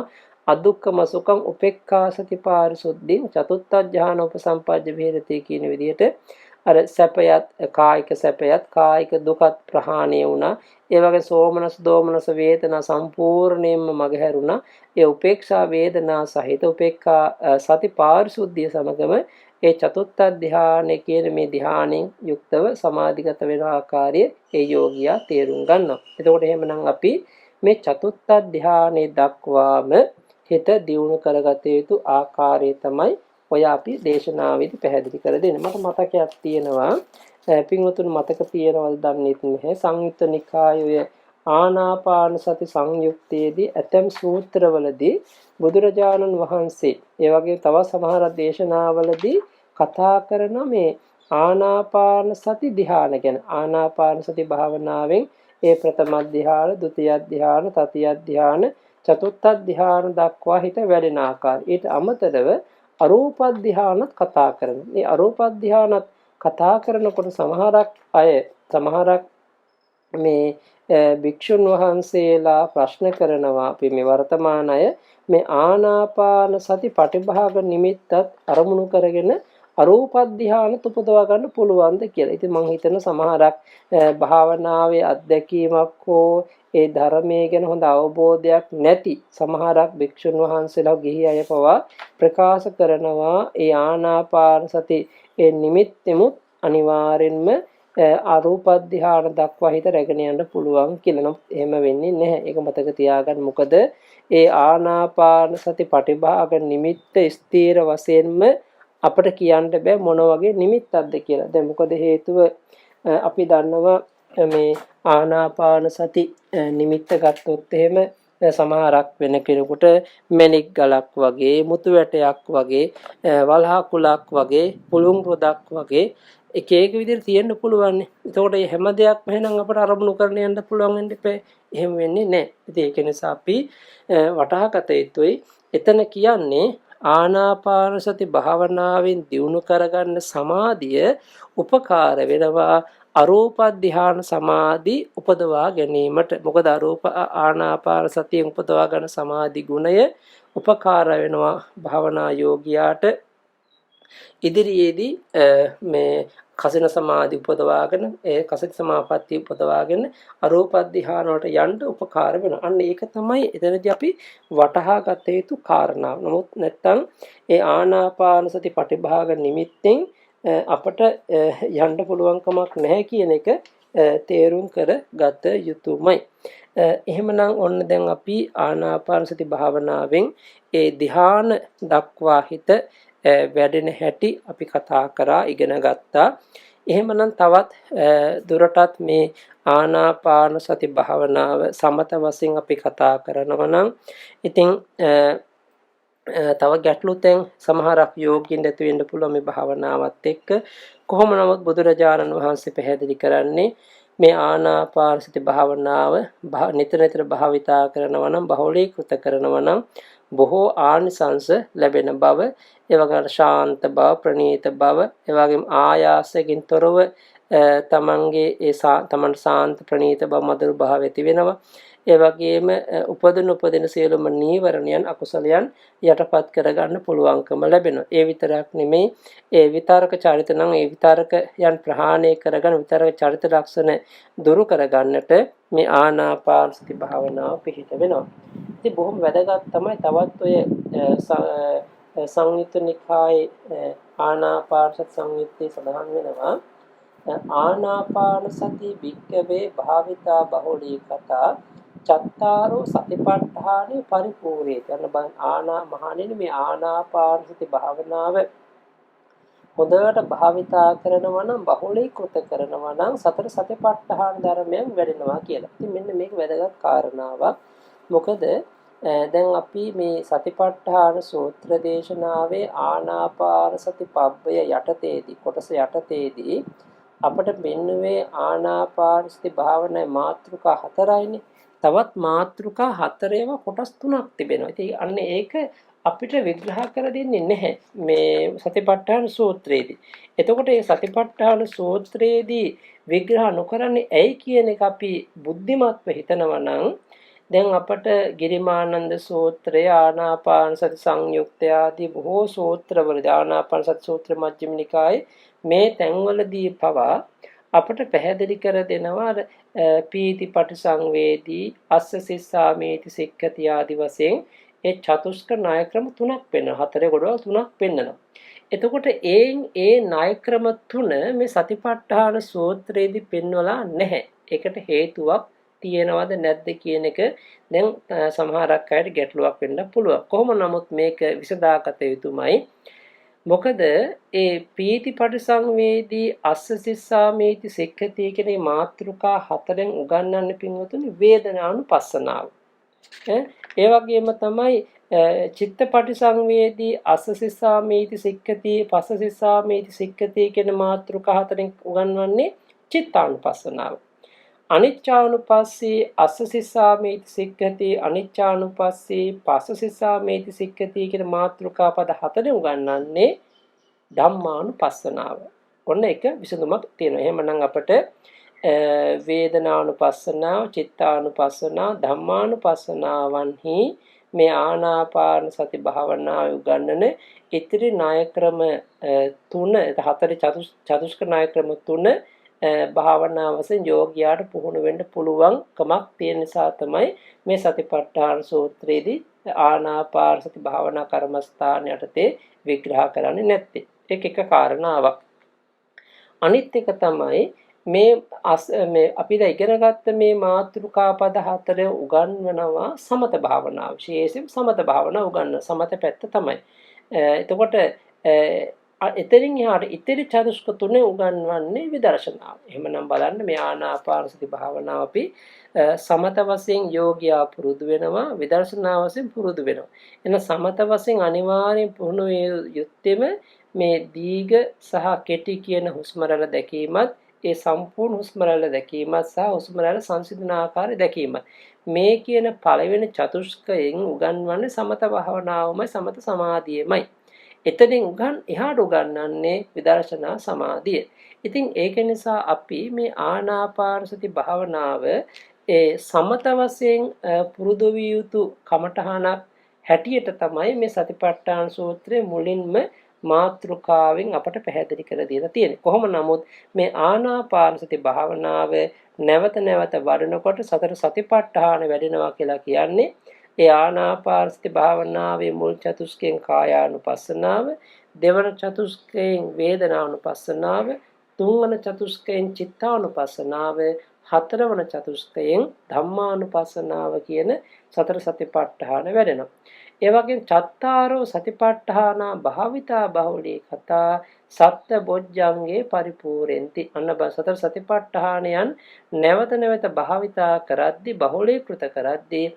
අදුක්ඛම සුඛං උපේක්ඛා සති පාරිසුද්ධින් චතුත්ථ ධාන උපසම්පජ්ජ විහෙරති කියන විදිහට අර සැපයත් කායික සැපයත් කායික දුකත් ප්‍රහාණය වුණා. ඒ වගේ සෝමනස දෝමනස වේදනා සම්පූර්ණයෙන්ම මගහැරුණා. ඒ උපේක්ෂා වේදනා සහිත උපේක්ඛා සති පාරිසුද්ධිය සමගම ඒ චතුත්ථ ධානයේ කියන මේ ධානයෙන් යුක්තව සමාධිගත වෙන ආකාරය ඒ යෝගියා තේරුම් ගන්නවා. එතකොට එහෙමනම් අපි මේ චතුත්ථ ධානයේ දක්වාම හිත දියුණු කරගත යුතු ආකාරය තමයි ඔය අපි දේශනාවේදී පැහැදිලි කර දෙන්නේ. මට මතකයක් තියෙනවා පින්වතුන් මතක තියෙනවද දන්නේ නැහැ. සංයුත්ත නිකායේ ආනාපාන සති සංයුක්තයේදී ඇතම් සූත්‍රවලදී බුදුරජාණන් වහන්සේ ඒ වගේ තව සමහර දේශනාවලදී කතා කරන මේ ආනාපාන සති ධ්‍යාන ගැන. ආනාපාන සති භාවනාවෙන් ඒ ප්‍රථම ධ්‍යාන, ဒုတိ ය ධ්‍යාන, තතිය ධ්‍යාන, චතුත්ථ ධ්‍යාන දක්වා හිත වැඩෙන ආකාරය. ඊට අමතරව අරූප ධ්‍යානත් කතා කරනවා. මේ අරූප ධ්‍යානත් කතා කරනකොට සමහරක් මේ භික්ෂුන් වහන්සේලා ප්‍රශ්න කරනවා අපි මේ වර්තමාන අය මේ ආනාපාන සති පටිභාග නිමිත්තත් අරමුණු කරගෙන අරූප ධ්‍යාන උපදවා ගන්න පුළුවන්ද කියලා. ඉතින් මම හිතන සමහරක් භාවනාවේ අත්දැකීමක් හෝ ඒ ධර්මයේ ගැන හොඳ අවබෝධයක් නැති සමහරක් භික්ෂුන් වහන්සේලා ගිහි අය පවා ප්‍රකාශ කරනවා ඒ ආනාපාන සති ඒ නිමිත්තෙමුත් අනිවාර්යෙන්ම අරූප ධ්‍යාන දක්වා හිත රැගෙන යන්න පුළුවන් කියලා. නම් එහෙම වෙන්නේ නැහැ. ඒක මතක තියාගන්න. මොකද ඒ ආනාපාන සති පටිභාග නිමිත්ත ස්ථීර වශයෙන්ම අපිට කියන්න බෑ මොන වගේ නිමිත්තක්ද කියලා. දැන් මොකද හේතුව අපි දන්නවා මේ ආනාපාන සති නිමිත්ත ගත්තොත් එහෙම සමහරක් වෙන කෙනෙකුට මැණික් ගලක් වගේ, මුතු වැටයක් වගේ, වලහා කුලක් වගේ, පුළුන් රොදක් වගේ එක එක විදිහට තියෙන්න පුළුවන්. එතකොට මේ හැම දෙයක්ම එහෙනම් අපට අරමුණු කරන්න යන්න පුළුවන් වෙන්න බෑ. එහෙම වෙන්නේ නැහැ. ඉතින් ඒක නිසා අපි වටහා ගත යුතුයි. එතන කියන්නේ ආනාපාන සති භාවනාවෙන් දියුණු කරගන්න සමාධිය උපකාර වෙනවා අරූප ධ්‍යාන සමාධි උපදවා ගැනීමට. මොකද අරූප ආනාපාන සතියෙන් උපදවා ගන්න සමාධි ගුණය උපකාර වෙනවා භාවනා යෝගියාට ඉදිරියේදී මේ කසින සමාධි උපදවාගෙන ඒ කසින සමාපatti උපදවාගෙන අරූප ධ්‍යාන වලට යන්න උපකාර වෙනවා. අන්න ඒක තමයි එතනදී අපි වටහා ගත යුතු කාරණාව. නමුත් නැත්තම් ඒ ආනාපාන සති පටිභාග නිමිත්තෙන් අපට යන්න පුළුවන්කමක් නැහැ කියන එක තේරුම් කර ගත යුතුමයි. එහෙමනම් ඔන්න දැන් අපි ආනාපාන සති භාවනාවෙන් ඒ ධ්‍යාන දක්වා හිත වැඩෙන හැටි අපි කතා කරා ඉගෙන ගත්තා. එහෙමනම් තවත් දුරටත් මේ ආනාපාන සති භාවනාව සමත වශයෙන් අපි කතා කරනවා නම් ඉතින් තව ගැටලු තැන් සමහරක් යෝගින් ඇති වෙන්න පුළුවන් මේ භාවනාවත් එක්ක. කොහොම නමුත් බුදුරජාණන් වහන්සේ පැහැදිලි කරන්නේ මේ ආනාපාන සති භාවනාව නිතර නිතර භාවිතා කරනවා නම් බහුලීකృత කරනවා නම් බොහෝ ආනිසංස ලැබෙන බව, ඒ වගේම ශාන්ත බව, ප්‍රණීත බව, ඒ වගේම ආයාසයෙන් තොරව තමන්ගේ තමන් ශාන්ත ප්‍රණීත බව මధుර භාවය ඇති වෙනවා. ඒ වගේම උපදින සියලුම නීවරණයන් අකුසලයන් යටපත් කරගන්න පුළුවන්කම ලැබෙනවා. ඒ විතරක් නෙමෙයි ඒ විතරක චරිත නම් ඒ විතරකයන් ප්‍රහාණය කරගෙන විතරක චරිත ලක්ෂණ දුරු කරගන්නට මේ ආනාපාන සති භාවනාව පිහිට වෙනවා. ඉතින් බොහොම වැදගත් තමයි තවත් ඔය සංයුත්ත නිකායේ ආනාපාන සති සංයුත්තේ සඳහන් වෙනවා ආනාපාන සති භික්ඛවේ භාවිතා බහුලී කතා චත්තාරෝ සතිපට්ඨානේ පරිපූර්ණේ කරන මහණෙනි මේ ආනාපාන සති භාවනාව හොඳට භාවිතා කරනවා නම් බහුලීකృత කරනවා නම් සතර සතිපට්ඨාන ධර්මයන් වැඩෙනවා කියලා. ඉතින් මෙන්න මේක වැදගත් කාරණාවක්. මොකද දැන් අපි මේ සතිපට්ඨාන සූත්‍ර දේශනාවේ ආනාපාන සති පබ්බය යටතේදී කොටස යටතේදී අපට මෙන්නුවේ ආනාපාන සති භාවනාවේ මාතෘකා 4යිනේ. තවත් මාතෘකා 4ේම කොටස් 3ක් තිබෙනවා. ඉතින් අන්න ඒක අපිට විග්‍රහ කර දෙන්නේ නැහැ මේ සතිපට්ඨාන සූත්‍රයේදී. එතකොට මේ සතිපට්ඨාන සූත්‍රයේදී විග්‍රහ නොකරන්නේ ඇයි කියන එක අපි බුද්ධිමත්ව හිතනවා නම් දැන් අපට ගිරිමානන්ද සූත්‍රය ආනාපාන සති සංයුක්තය ආදී බොහෝ සූත්‍රවලදී ආනාපාන සති සූත්‍ර මජ්ක්‍ධිම නිකායේ මේ තැන්වලදී පවා අපට පැහැදිලි කර දෙනවා පීති පටිසංවේදී අස්ස සිස්සාමේති සික්ඛති ආදි වශයෙන් ඒ චතුස්ක ණය ක්‍රම 3ක් වෙනවා. 4 ගොඩවල් 3ක් පෙන්නනවා. එතකොට ඒ ණය ක්‍රම 3 මේ සතිපට්ඨාන සූත්‍රයේදී පෙන්වලා නැහැ. ඒකට හේතුවක් තියෙනවද නැද්ද කියන එක දැන් සමහරක් අයට ගැටලුවක් වෙන්න පුළුවන්. කොහොම නමුත් මේක විසඳාගත යුතුමයි. මොකද ඒ පීති පටිසංවේදී අස්ස සිස්සාමේති සික්ඛති කියන මාතෘකා 4ෙන් උගන්වන්නේ පින්වතුනි වේදනානුපස්සනාව. ඒ වගේම තමයි චිත්ත පටිසංවේදී අස්ස සිස්සාමේති සික්ඛති පස්ස සිස්සාමේති සික්ඛති කියන මාතෘකා 4ෙන් උගන්වන්නේ චිත්තානුපස්සනාව. අනිච්චානුපස්සී අස්ස සිස්සාමේති සික්ඛති අනිච්චානුපස්සී පස්ස සිස්සාමේති සික්ඛති කියන මාතෘකා පද 4 උගන්වන්නේ ධම්මානුපස්සනාව. ඔන්න එක විසඳුමක් තියෙනවා. එහෙමනම් අපට වේදනානුපස්සනාව, චිත්තානුපස්සනාව, ධම්මානුපස්සනාවන්හි මේ ආනාපාන සති භාවනාව උගන්වන ඉතිරි ණය ක්‍රම 3 චතුස්ක ණය ක්‍රම 3 භාවනා වශයෙන් යෝගියාට පුහුණු වෙන්න පුළුවන් කමක් තියෙන නිසා තමයි මේ සතිපට්ඨාන සූත්‍රයේදී ආනාපාන සති භාවනා කර්මස්ථාන යටතේ විග්‍රහ කරන්නේ නැත්තේ. ඒක එක කාරණාවක්. අනිත් එක තමයි මේ අපි දැන් ඉගෙන ගත්ත මේ මාතෘකා පද 4 උගන්වනවා සමත භාවනාව. විශේෂයෙන් සමත භාවනාව උගන්වන සමත පැත්ත තමයි. එතකොට එතරින් එහාට ඉතිරි චතුස්ක 3 උගන්වන්නේ විදර්ශනාව. එහෙමනම් බලන්න මේ ආනාපාන සති භාවනාව අපි සමත වශයෙන් යෝගියා පුරුදු වෙනවා, විදර්ශනා වශයෙන් පුරුදු වෙනවා. එන සමත වශයෙන් අනිවාර්යෙන් පුහුණු යුත්තේම මේ දීඝ සහ කෙටි කියන හුස්ම රැල්ල දැකීමත්, ඒ සම්පූර්ණ හුස්ම රැල්ල දැකීමත් සහ හුස්ම රැල්ල සංසිඳන ආකාරය දැකීමත්. මේ කියන පළවෙනි චතුස්කයෙන් උගන්වන්නේ සමත භාවනාවමයි සමත සමාධියමයි. එතනින් එහාට උගන්වන්නේ විදර්ශනා සමාධිය. ඉතින් ඒක නිසා අපි මේ ආනාපාන සති භාවනාව සමත වශයෙන් පුරුදු විය යුතු කමඨහනක් හැටියට තමයි මේ සතිපට්ඨාන සූත්‍රයේ මුලින්ම මාතෘකාවෙන් අපට පැහැදිලි කර දීලා තියෙන්නේ. කොහොම නමුත් මේ ආනාපාන සති භාවනාව නැවත නැවත වඩනකොට සතර සතිපට්ඨාන වැඩෙනවා කියලා කියන්නේ ඒ ආනාපාන සති භාවනාවේ මුල් චතුස්කයෙන් කායානුපස්සනාව, දෙවන චතුස්කයෙන් වේදනානුපස්සනාව, තුන්වන චතුස්කයෙන් චිත්තානුපස්සනාව, හතරවන චතුස්කයෙන් ධම්මානුපස්සනාව කියන සතර සතිපට්ඨාන වැඩෙනවා. ඒ වගේම චත්තාරෝ සතිපට්ඨානා භාවිතා බහුලී කතා සත්‍ය බොජ්ජංගේ පරිපූර්ණති. අන්න සතර සතිපට්ඨානයන් නැවත නැවත භාවිතා කරද්දී බහුලීකృత කරද්දී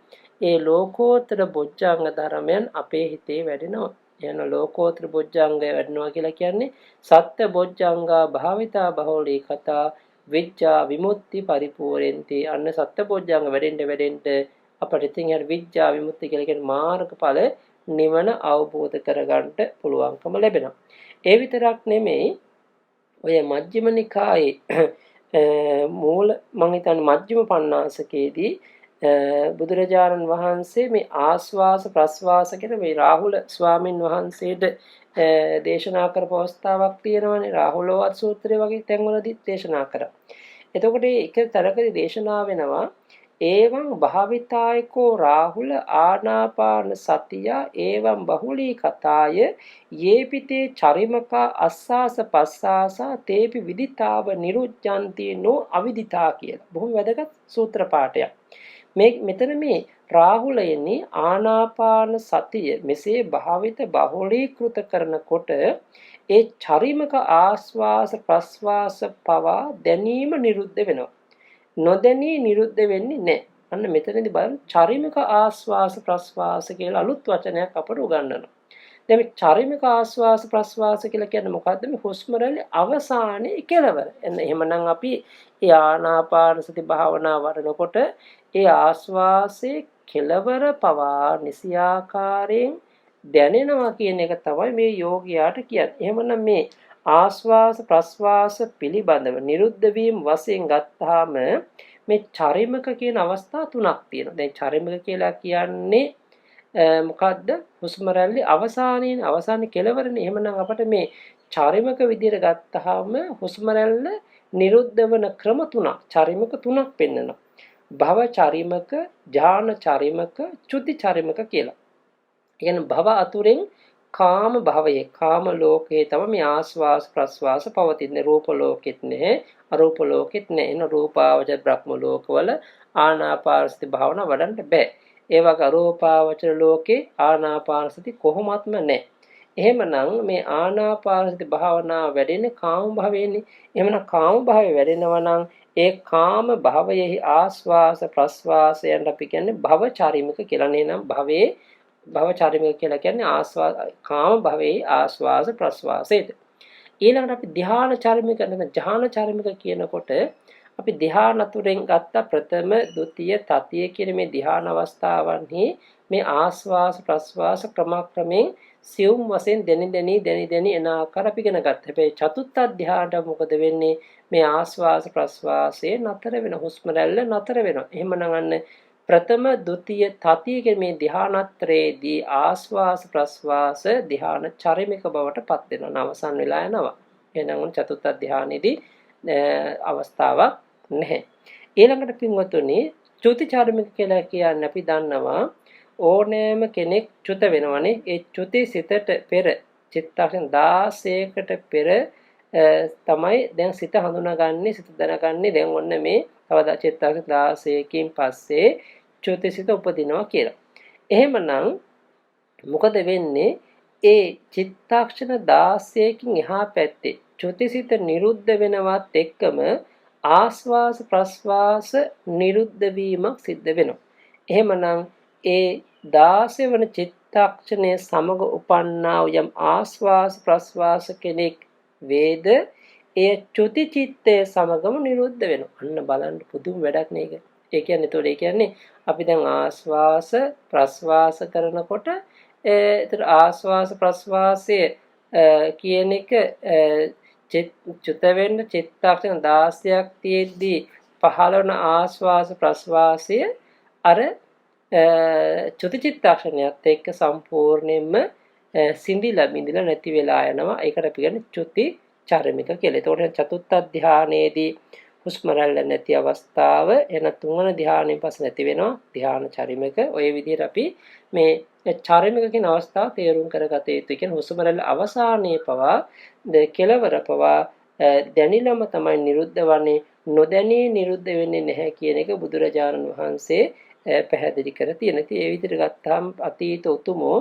ඒ ලෝකෝත්තර බොජ්ජංග ධර්මයන් අපේ හිතේ වැඩෙනවා. යන ලෝකෝත්තර බොජ්ජංගය වැඩෙනවා කියලා කියන්නේ සත්‍ය බොජ්ජංගා භාවිතා බහුලී කතා විච්ඡා විමුක්ති පරිපූර්ණති. අන්න සත්‍ය බොජ්ජංග වැඩෙන්න අපට ඉතින් හරි විඥා විමුක්තිය කියලා කියන මාර්ගඵල නිවන අවබෝධ කරගන්න පුළුවන්කම ලැබෙනවා. ඒ විතරක් නෙමෙයි ඔය මජ්ක්‍ධිම නිකායේ මූල මම හිතන්නේ මජ්ක්‍ධිම පඤ්ඤාසකයේදී බුදුරජාණන් වහන්සේ මේ ආස්වාස ප්‍රස්වාස කියන මේ රාහුල ස්වාමින් වහන්සේට දේශනා කරපු අවස්ථාවක් තියෙනවානේ. රාහුලෝවත් සූත්‍රය වගේ තැන්වලදී දේශනා කරා. එතකොට ඒක තරකදී දේශනා වෙනවා एवं भावितायको राहुल आनापान सतिया एवं बहुली कथाय येपिते चरिमका अस्सास पस्सासा तेपि विदिताव निरुज्जन्ति नो अविदिता කියලා. බොහොම වැදගත් සූත්‍ර පාඨයක්. මෙතන මේ රාහුලයනි ආනාපාන සතිය මෙසේ භාවිත බහුලීකృత කරනකොට ඒ චරිමක ආස්වාස ප්‍රස්වාස පවා දැනීම නිරුද්ධ වෙනවා. නොදැනී නිරුද්ධ වෙන්නේ නැහැ. අන්න මෙතනදී බලන්න චරිමක ආස්වාස ප්‍රස්වාස කියලා අලුත් වචනයක් අපට උගන්වනවා. දැන් මේ චරිමක ආස්වාස ප්‍රස්වාස කියලා කියන්නේ මොකද්ද? මේ හුස්ම රැල්ල අවසානයේ කෙලවර. එහෙමනම් අපි ඒ ආනාපාන සති භාවනාව වඩනකොට ඒ ආස්වාසයේ කෙලවර පවා නිසියාකාරයෙන් දැනෙනවා කියන එක තමයි මේ යෝගියාට කියන්නේ. එහෙමනම් මේ ආස්වාස ප්‍රස්වාස පිළිබඳව නිරුද්ධ වීම වශයෙන් ගත්තාම මේ චරිමක කියන අවස්ථා තුනක් තියෙනවා. දැන් චරිමක කියලා කියන්නේ මොකද්ද? හුස්ම රැල්ලේ අවසානයේ කෙලවරනේ. එහෙමනම් අපිට මේ චරිමක විදිහට ගත්තාම හුස්ම රැල්ල නිරුද්ධ වන ක්‍රම තුනක්, චරිමක තුනක් පෙන්වනවා. භව චරිමක, ඥාන චරිමක, චුති චරිමක කියලා. කියන්නේ භව අතුරෙන් කාම භවයේ කාම ලෝකයේ තමයි මේ ආස්වාස් ප්‍රස්වාස පවතින්නේ. රූප ලෝකෙත් නැහැ, අරූප ලෝකෙත් නැහැ. එන රූපාවචර බ්‍රහ්ම ලෝකවල ආනාපාන සති භාවනා වඩන්න බෑ. ඒ වගේ අරූපාවචර ලෝකේ ආනාපාන සති කොහොමත්ම නැහැ. එහෙමනම් මේ ආනාපාන සති භාවනාව වැඩෙන්නේ කාම භවයේනේ. එහෙමනම් කාම භවයේ වැඩෙනවා නම් ඒ කාම භවයේ ආස්වාස ප්‍රස්වාසයන් අපි කියන්නේ භව චරිමක කියලා. නේනම් භවයේ භව චරිමක කියලා කියන්නේ කාම භවයේ ආස්වාස ප්‍රස්වාසයට. ඊළඟට අපි ධ්‍යාන චරිමක නැත්නම් ඥාන චරිමක කියනකොට අපි ධ්‍යාන තුරෙන් ගත්ත ප්‍රථම, ဒုတိ ය, තතිය කියන මේ ධ්‍යාන අවස්ථාවන්හි මේ ආස්වාස ප්‍රස්වාස ක්‍රමක්‍රමයෙන් සියුම් වශයෙන් දැනි එන ආකාර අපි ඉගෙන ගත්තා. හැබැයි චතුත්ථ ධ්‍යානට මොකද වෙන්නේ? මේ ආස්වාස ප්‍රස්වාසයේ නතර වෙන හුස්ම රැල්ල නතර වෙනවා. එහෙමනම් අන්න ප්‍රථම, ဒုတိ ය, තතිය කියන මේ ධ්‍යානත්‍රයේදී ආස්වාස ප්‍රස්වාස ධ්‍යාන චරිමික බවට පත් වෙනවා. අවසන් වෙලා යනවා. එහෙනම් උන් චතුත්ථ ධ්‍යානෙදී අවස්ථාවක් නැහැ. ඊළඟට පින්වතුනි චුති චරිමික කියලා කියන්නේ අපි දන්නවා ඕනෑම කෙනෙක් චුත වෙනවනේ. ඒ චුති සිතට පෙර චිත්තක්ෂණ 16කට පෙර තමයි දැන් සිත හඳුනාගන්නේ, සිත දැනගන්නේ. දැන් ඔන්න මේ තව චිත්තක්ෂණ 16කින් පස්සේ චුතිසිත උපදිනවා කියලා. එහෙමනම් මොකද වෙන්නේ? ඒ චිත්තක්ෂණ 16කින් එහා පැත්තේ චුතිසිත නිරුද්ධ වෙනවත් එක්කම ආස්වාස ප්‍රස්වාස නිරුද්ධ වීමක් සිද්ධ වෙනවා. එහෙමනම් ඒ 16 වන චිත්තක්ෂණයේ සමග උපන්නා යම් ආස්වාස ප්‍රස්වාස කෙනෙක් වේද ඒ චුති චිත්තයේ සමගම නිරුද්ධ වෙනවා. අන්න බලන්න පුදුම වැඩක් නේද? ඒ කියන්නේ අපි දැන් ආශ්වාස ප්‍රශ්වාස කරනකොට ඒතර ආශ්වාස ප්‍රශ්වාසයේ කියන එක චුත වෙන්න චිත්තක්ෂණ 16ක් තියෙද්දී පහළ වන ආශ්වාස ප්‍රශ්වාසය අර චුති චිත්තක්ෂණයත් එක්ක සම්පූර්ණයෙන්ම සිඳිලා බිඳිලා නැති වෙලා යනවා. ඒකට අපි කියන්නේ චුති චරමික කියලා. ඒතකොට චතුත්ථ ධානයේදී හුස්ම රැල්ල නැති අවස්ථාව එන තුන්වන ධානයෙන් පස්සේ නැති වෙනවා ධාන චරිමික. ඔය විදිහට අපි මේ චරිමික කියන අවස්ථාව තේරුම් කරගත යුතුයි. කියන්නේ හුස්ම රැල්ල අවසානයේ පවා කෙලවර පවා දැනිලම තමයි නිරුද්ධ වන්නේ, නොදැනී නිරුද්ධ වෙන්නේ නැහැ කියන එක බුදුරජාණන් වහන්සේ පැහැදිලි කර තියෙන. ඉතින් ඒ විදිහට ගත්තාම අතීත උතුමෝ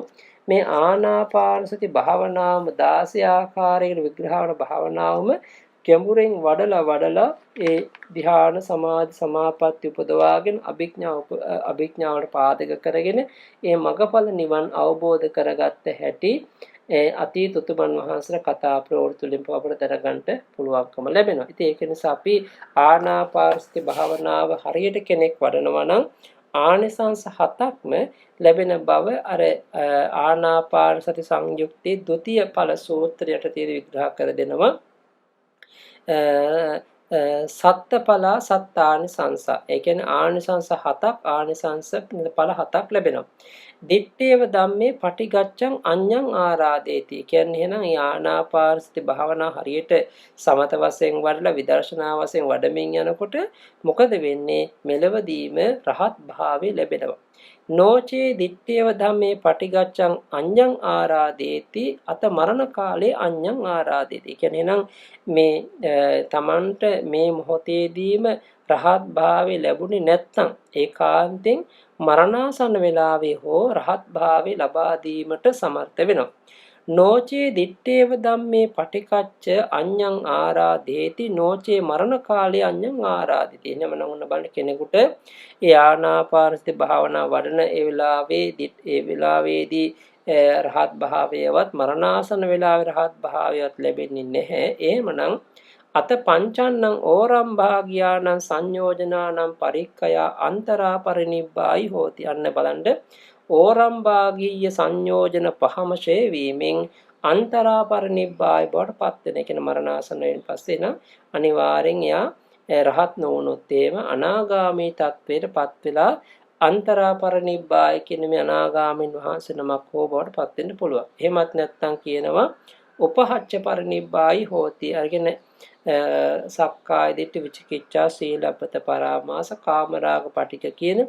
මේ ආනාපාන සති භාවනාවම 16 ආකාරයකට විග්‍රහ වන භාවනාවම ගැඹුරෙන් වඩලා ඒ ධ්‍යාන සමාධි සමාපatti උපදවාගෙන අභිඥාවට පාදක කරගෙන ඒ මගඵල නිවන් අවබෝධ කරගත්ත හැටි අතීත උතුමන් වහන්සේලා කතා ප්‍රවෘත්ති වලින් අපට දැනගන්න පුළුවන්කම ලැබෙනවා. ඉතින් ඒක නිසා අපි ආනාපානසති භාවනාව හරියට කෙනෙක් වඩනවා නම් ආනිසංස 7ක්ම ලැබෙන බව අර ආනාපාන සති සංයුක්තේ ဒုတိ ය ඵල සූත්‍රයට තියෙන විග්‍රහ කර දෙනවා. සත්තඵලා සත්තානිසංස. ඒ කියන්නේ ආනිසංස 7ක් ආනිසංස ඵල 7ක් ලැබෙනවා. දිත්තේව ධම්මේ පටිගච්ඡං අඤ්ඤං ආරාදේති. කියන්නේ එහෙනම් ආනාපානසති භාවනා හරියට සමත වශයෙන් වඩලා විදර්ශනා වශයෙන් වඩමින් යනකොට මොකද වෙන්නේ? මෙලවදීම රහත් භාවය ලැබෙනවා. නෝචේ දිත්තේව ධම්මේ පටිගච්ඡං අඤ්ඤං ආරාදේති අත මරණ කාලේ අඤ්ඤං ආරාදේති. කියන්නේ එහෙනම් මේ තමන්ට මේ මොහොතේදීම රහත් භාවය ලැබුණේ නැත්නම් ඒකාන්තයෙන් මරණාසන්න වේලාවේ හෝ රහත් භාවය ලබා දීමට සමර්ථ වෙනවා. නෝචේ දිත්තේව ධම්මේ පටිකච්ච අඤ්ඤං ආරාදේති නෝචේ මරණ කාලේ අඤ්ඤං ආරාදිති. එනම නමුන බලන්න කෙනෙකුට ඒ ආනාපානසති භාවනා වඩන ඒ වෙලාවේදී රහත් භාවයවත් මරණාසන්න වේලාවේ රහත් භාවයවත් ලැබෙන්නේ නැහැ. එහෙමනම් අත පංචන්නං ඕරම් භාග්‍යානං සංයෝජනානම් පරික්ඛය අන්තරා පරිනිබ්බායි හෝති. අන්න බලන්න ඕරම් භාගීය සංයෝජන පහම ෂේ වීමෙන් අන්තරා පරිනිබ්බායි බවට පත් වෙන. කියන මරණාසන්න වෙන පස්සේ නම් අනිවාර්යෙන් එයා රහත් නොවුනොත් එහෙම අනාගාමී තත්වයට පත් වෙලා අන්තරා පරිනිබ්බායි කියන මේ අනාගාමීන් වහන්සේ නමක් හෝ බවට පත් වෙන්න පුළුවන්. එහෙමත් නැත්නම් කියනවා උපහච්ච පරිනිබ්බායි හෝති. අරගෙන සක්කාය දිට්ඨි විචිකිච්ඡා සීලබ්බත පරාමාස කාමරාග පටික කියන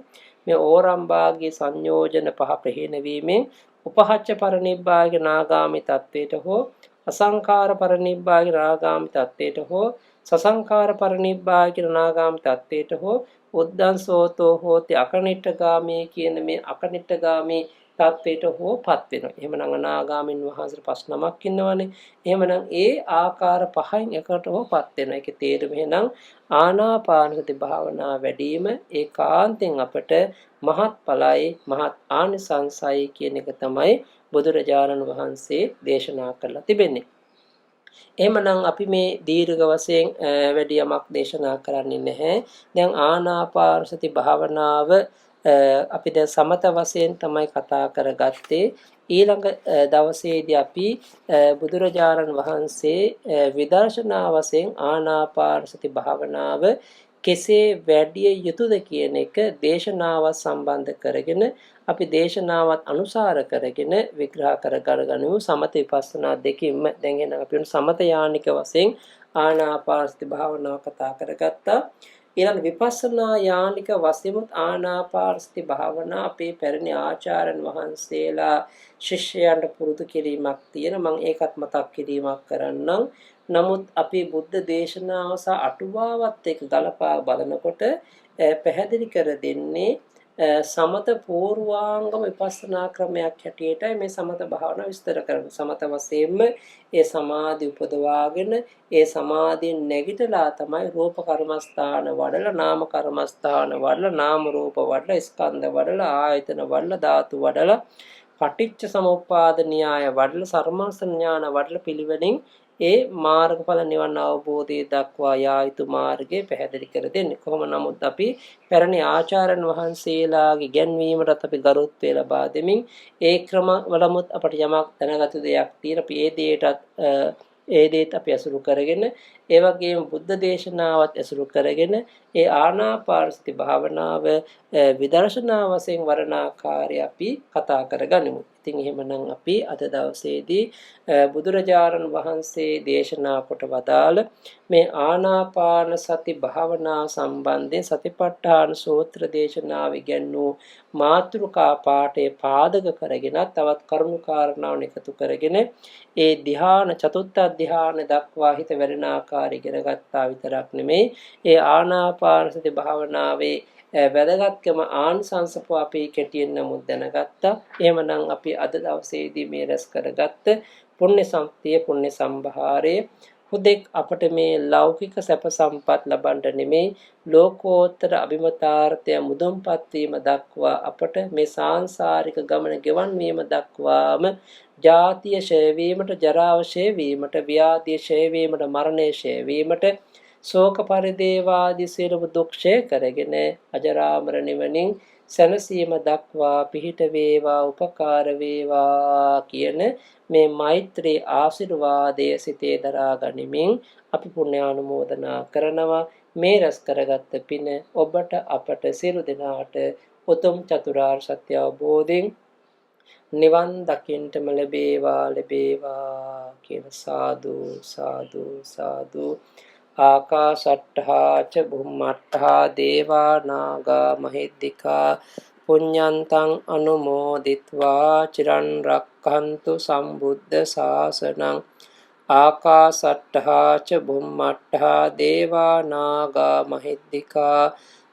මේ ඕරම් භාගයේ සංයෝජන පහ ප්‍රහීන වීමෙන් උපහච්ච පරිනිබ්බාගේ නාගාමී තත්වයට හෝ අසංකාර පරිනිබ්බාගේ නාගාමී තත්වයට හෝ සසංකාර පරිනිබ්බාගේ නාගාමී තත්වයට හෝ උද්දංසෝතෝ හෝති අකනිට්ඨගාමී කියන මේ අකනිට්ඨගාමී තත්වයට හෝ පත් වෙනවා. එහෙමනම් අනාගාමීන් වහන්සේ 5 නමක් ඉන්නවනේ. එහෙමනම් ඒ ආකාර පහෙන් එකට හෝ පත් වෙනවා. ඒකේ තේරුම එහෙනම් ආනාපානසති භාවනා වැඩිම ඒකාන්තයෙන් අපට මහත් ඵලයි මහත් ආනිසංසයි කියන එක තමයි බුදුරජාණන් වහන්සේ දේශනා කරලා තිබෙන්නේ. එහෙමනම් අපි මේ දීර්ඝ වශයෙන් වැඩි යමක් දේශනා කරන්නේ නැහැ. දැන් ආනාපානසති භාවනාව අපි දැන් සමත වශයෙන් තමයි කතා කරගත්තේ. ඊළඟ දවසේදී අපි බුදුරජාණන් වහන්සේ විදර්ශනා වශයෙන් ආනාපානසති භාවනාව කෙසේ වැඩි යුතුද කියන එක දේශනාවත් සම්බන්ධ කරගෙන අපි දේශනාවත් අනුසාර කරගෙන විග්‍රහ කරගනු සමත විපස්සනා දෙකින්ම. දැන් එන අපි සමත යානික වශයෙන් ආනාපානසති භාවනාව කතා කරගත්තා. ඊළඟ විපස්සනා යානික වශයෙන් ආනාපානසති භාවනා අපේ පැරණි ආචාර්යන් වහන්සේලා ශිෂ්‍යයන්ට පුරුදු කිරීමක් තියෙන. මම ඒකත් මතක් කිරීමක් කරන්නම්. නමුත් අපි බුද්ධ දේශනාව සහ අටුවාවත් එක්ක ගලපා බලනකොට පැහැදිලි කර දෙන්නේ සමත පූර්වාංගම විපස්සනා ක්‍රමයක් හැටියටයි මේ සමත භාවනාව විස්තර කරන්නේ. සමත වශයෙන්ම ඒ සමාධි උපදවාගෙන ඒ සමාධියෙන් නැගිටලා තමයි රූප කර්මස්ථාන වඩලා නාම කර්මස්ථාන වඩලා නාම රූප වඩලා ස්කන්ධ වඩලා ආයතන වඩලා ධාතු වඩලා පටිච්ච සමුප්පාද න්‍යාය වඩලා සර්මස්ස ඥාන වඩලා පිළිවෙලින් ඒ මාර්ගඵල නිවන් අවබෝධය දක්වා යා යුතු මාර්ගය පැහැදිලි කර දෙන්නේ. කොහොම නමුත් අපි පැරණි ආචාර්යන් වහන්සේලාගේ ඉගැන්වීමටත් අපි ගරුත්වය ලබා දෙමින් ඒ ක්‍රම වලමුත් අපට යමක් දැනගත දෙයක් තියෙන අපි ඒ දේත් අපි අසුරු කරගෙන ඒ වගේම බුද්ධ දේශනාවත් අසුරු කරගෙන ඒ ආනාපානසති භාවනාව විදර්ශනා වශයෙන් වරණ ආකාරය අපි කතා කරගනිමු. ඉතින් එහෙමනම් අපි අද දවසේදී බුදුරජාණන් වහන්සේ දේශනා කොට වදාළ මේ ආනාපාන සති භාවනා සම්බන්ධයෙන් සතිපට්ඨාන සූත්‍ර දේශනාව ඉගෙනු මාතෘකා පාඨයේ පාදක කරගෙන තවත් කරුණු කාරණාවන් එකතු කරගෙන ඒ ධ්‍යාන චතුත්ථ ධ්‍යාන දක්වා හිත වැඩෙන ආකාරය ඉගෙන ගත්තා විතරක් නෙමෙයි ඒ ආනාපාන සති භාවනාවේ වැදගත්කම ආනිසංසප අපි කෙටියෙන් නමුත් දැනගත්තා. එහෙමනම් අපි අද දවසේදී මේ රැස් කරගත්ත පුණ්‍ය සම්පතිය පුණ්‍ය සම්භාරයේ හුදෙක් අපට මේ ලෞකික සැප සම්පත් ලබන්න නෙමෙයි ලෝකෝත්තර අභිමතාර්ථය මුදුන්පත් වීම දක්වා අපට මේ සාංශාරික ගමන ගෙවන් වීම දක්වාම ජාතිය ඡය වීමට ජරාව ඡය වීමට ව්‍යාධිය ඡය වීමට මරණය ඡය වීමට ශෝක පරිදේවාදී සියලුම දුක් ඡය කරගෙන අජරාමර නිවනින් සැනසීම දක්වා පිහිට වේවා උපකාර වේවා කියන මේ මෛත්‍රී ආශිර්වාදයේ සිතේ දරා ගනිමින් අපි පුණ්‍යානුමෝදනා කරනවා මේ රැස් කරගත්ත පින ඔබට අපට සියලු දෙනාට උතුම් චතුරාර්ය සත්‍ය අවබෝධයෙන් නිවන් දකින්නටම ලැබේවා කියන සාදු සාදු සාදු ආකාශට්ඨා ච බුම්මට්ඨා දේවා නාග මහිද්దికා පුඤ්ඤන්තං අනුමෝදිත්වා චිරන් රක්ඛන්තු සම්බුද්ධ ශාසනං ආකාශට්ඨා ච බුම්මට්ඨා දේවා නාග මහිද්దికා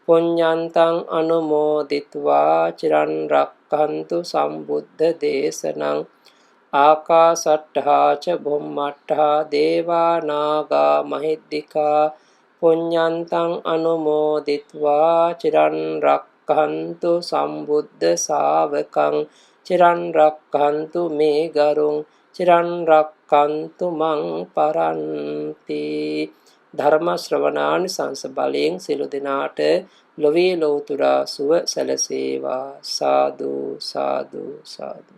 පුඤ්ඤන්තං අනුමෝදිත්වා චිරන් රක්ඛන්තු සම්බුද්ධ දේශනං ආකාශට්ඨා ච බුම්මට්ඨා දේවා නාග මහිද්దికා පුඤ්ඤන්තං අනුමෝදිත්වා චිරන් රක්ඛන්තු සම්බුද්ධ ශාවකං චිරන් රක්ඛන්තු මේ ගරුං චිරන් රක්ඛන්තු මං පරන්ති. ධර්ම ශ්‍රවණානිසංස බලයෙන් සියලු දෙනාට ලොවේ ලෝතුරා සුව සැලසේවා. සාදු සාදු සාදු.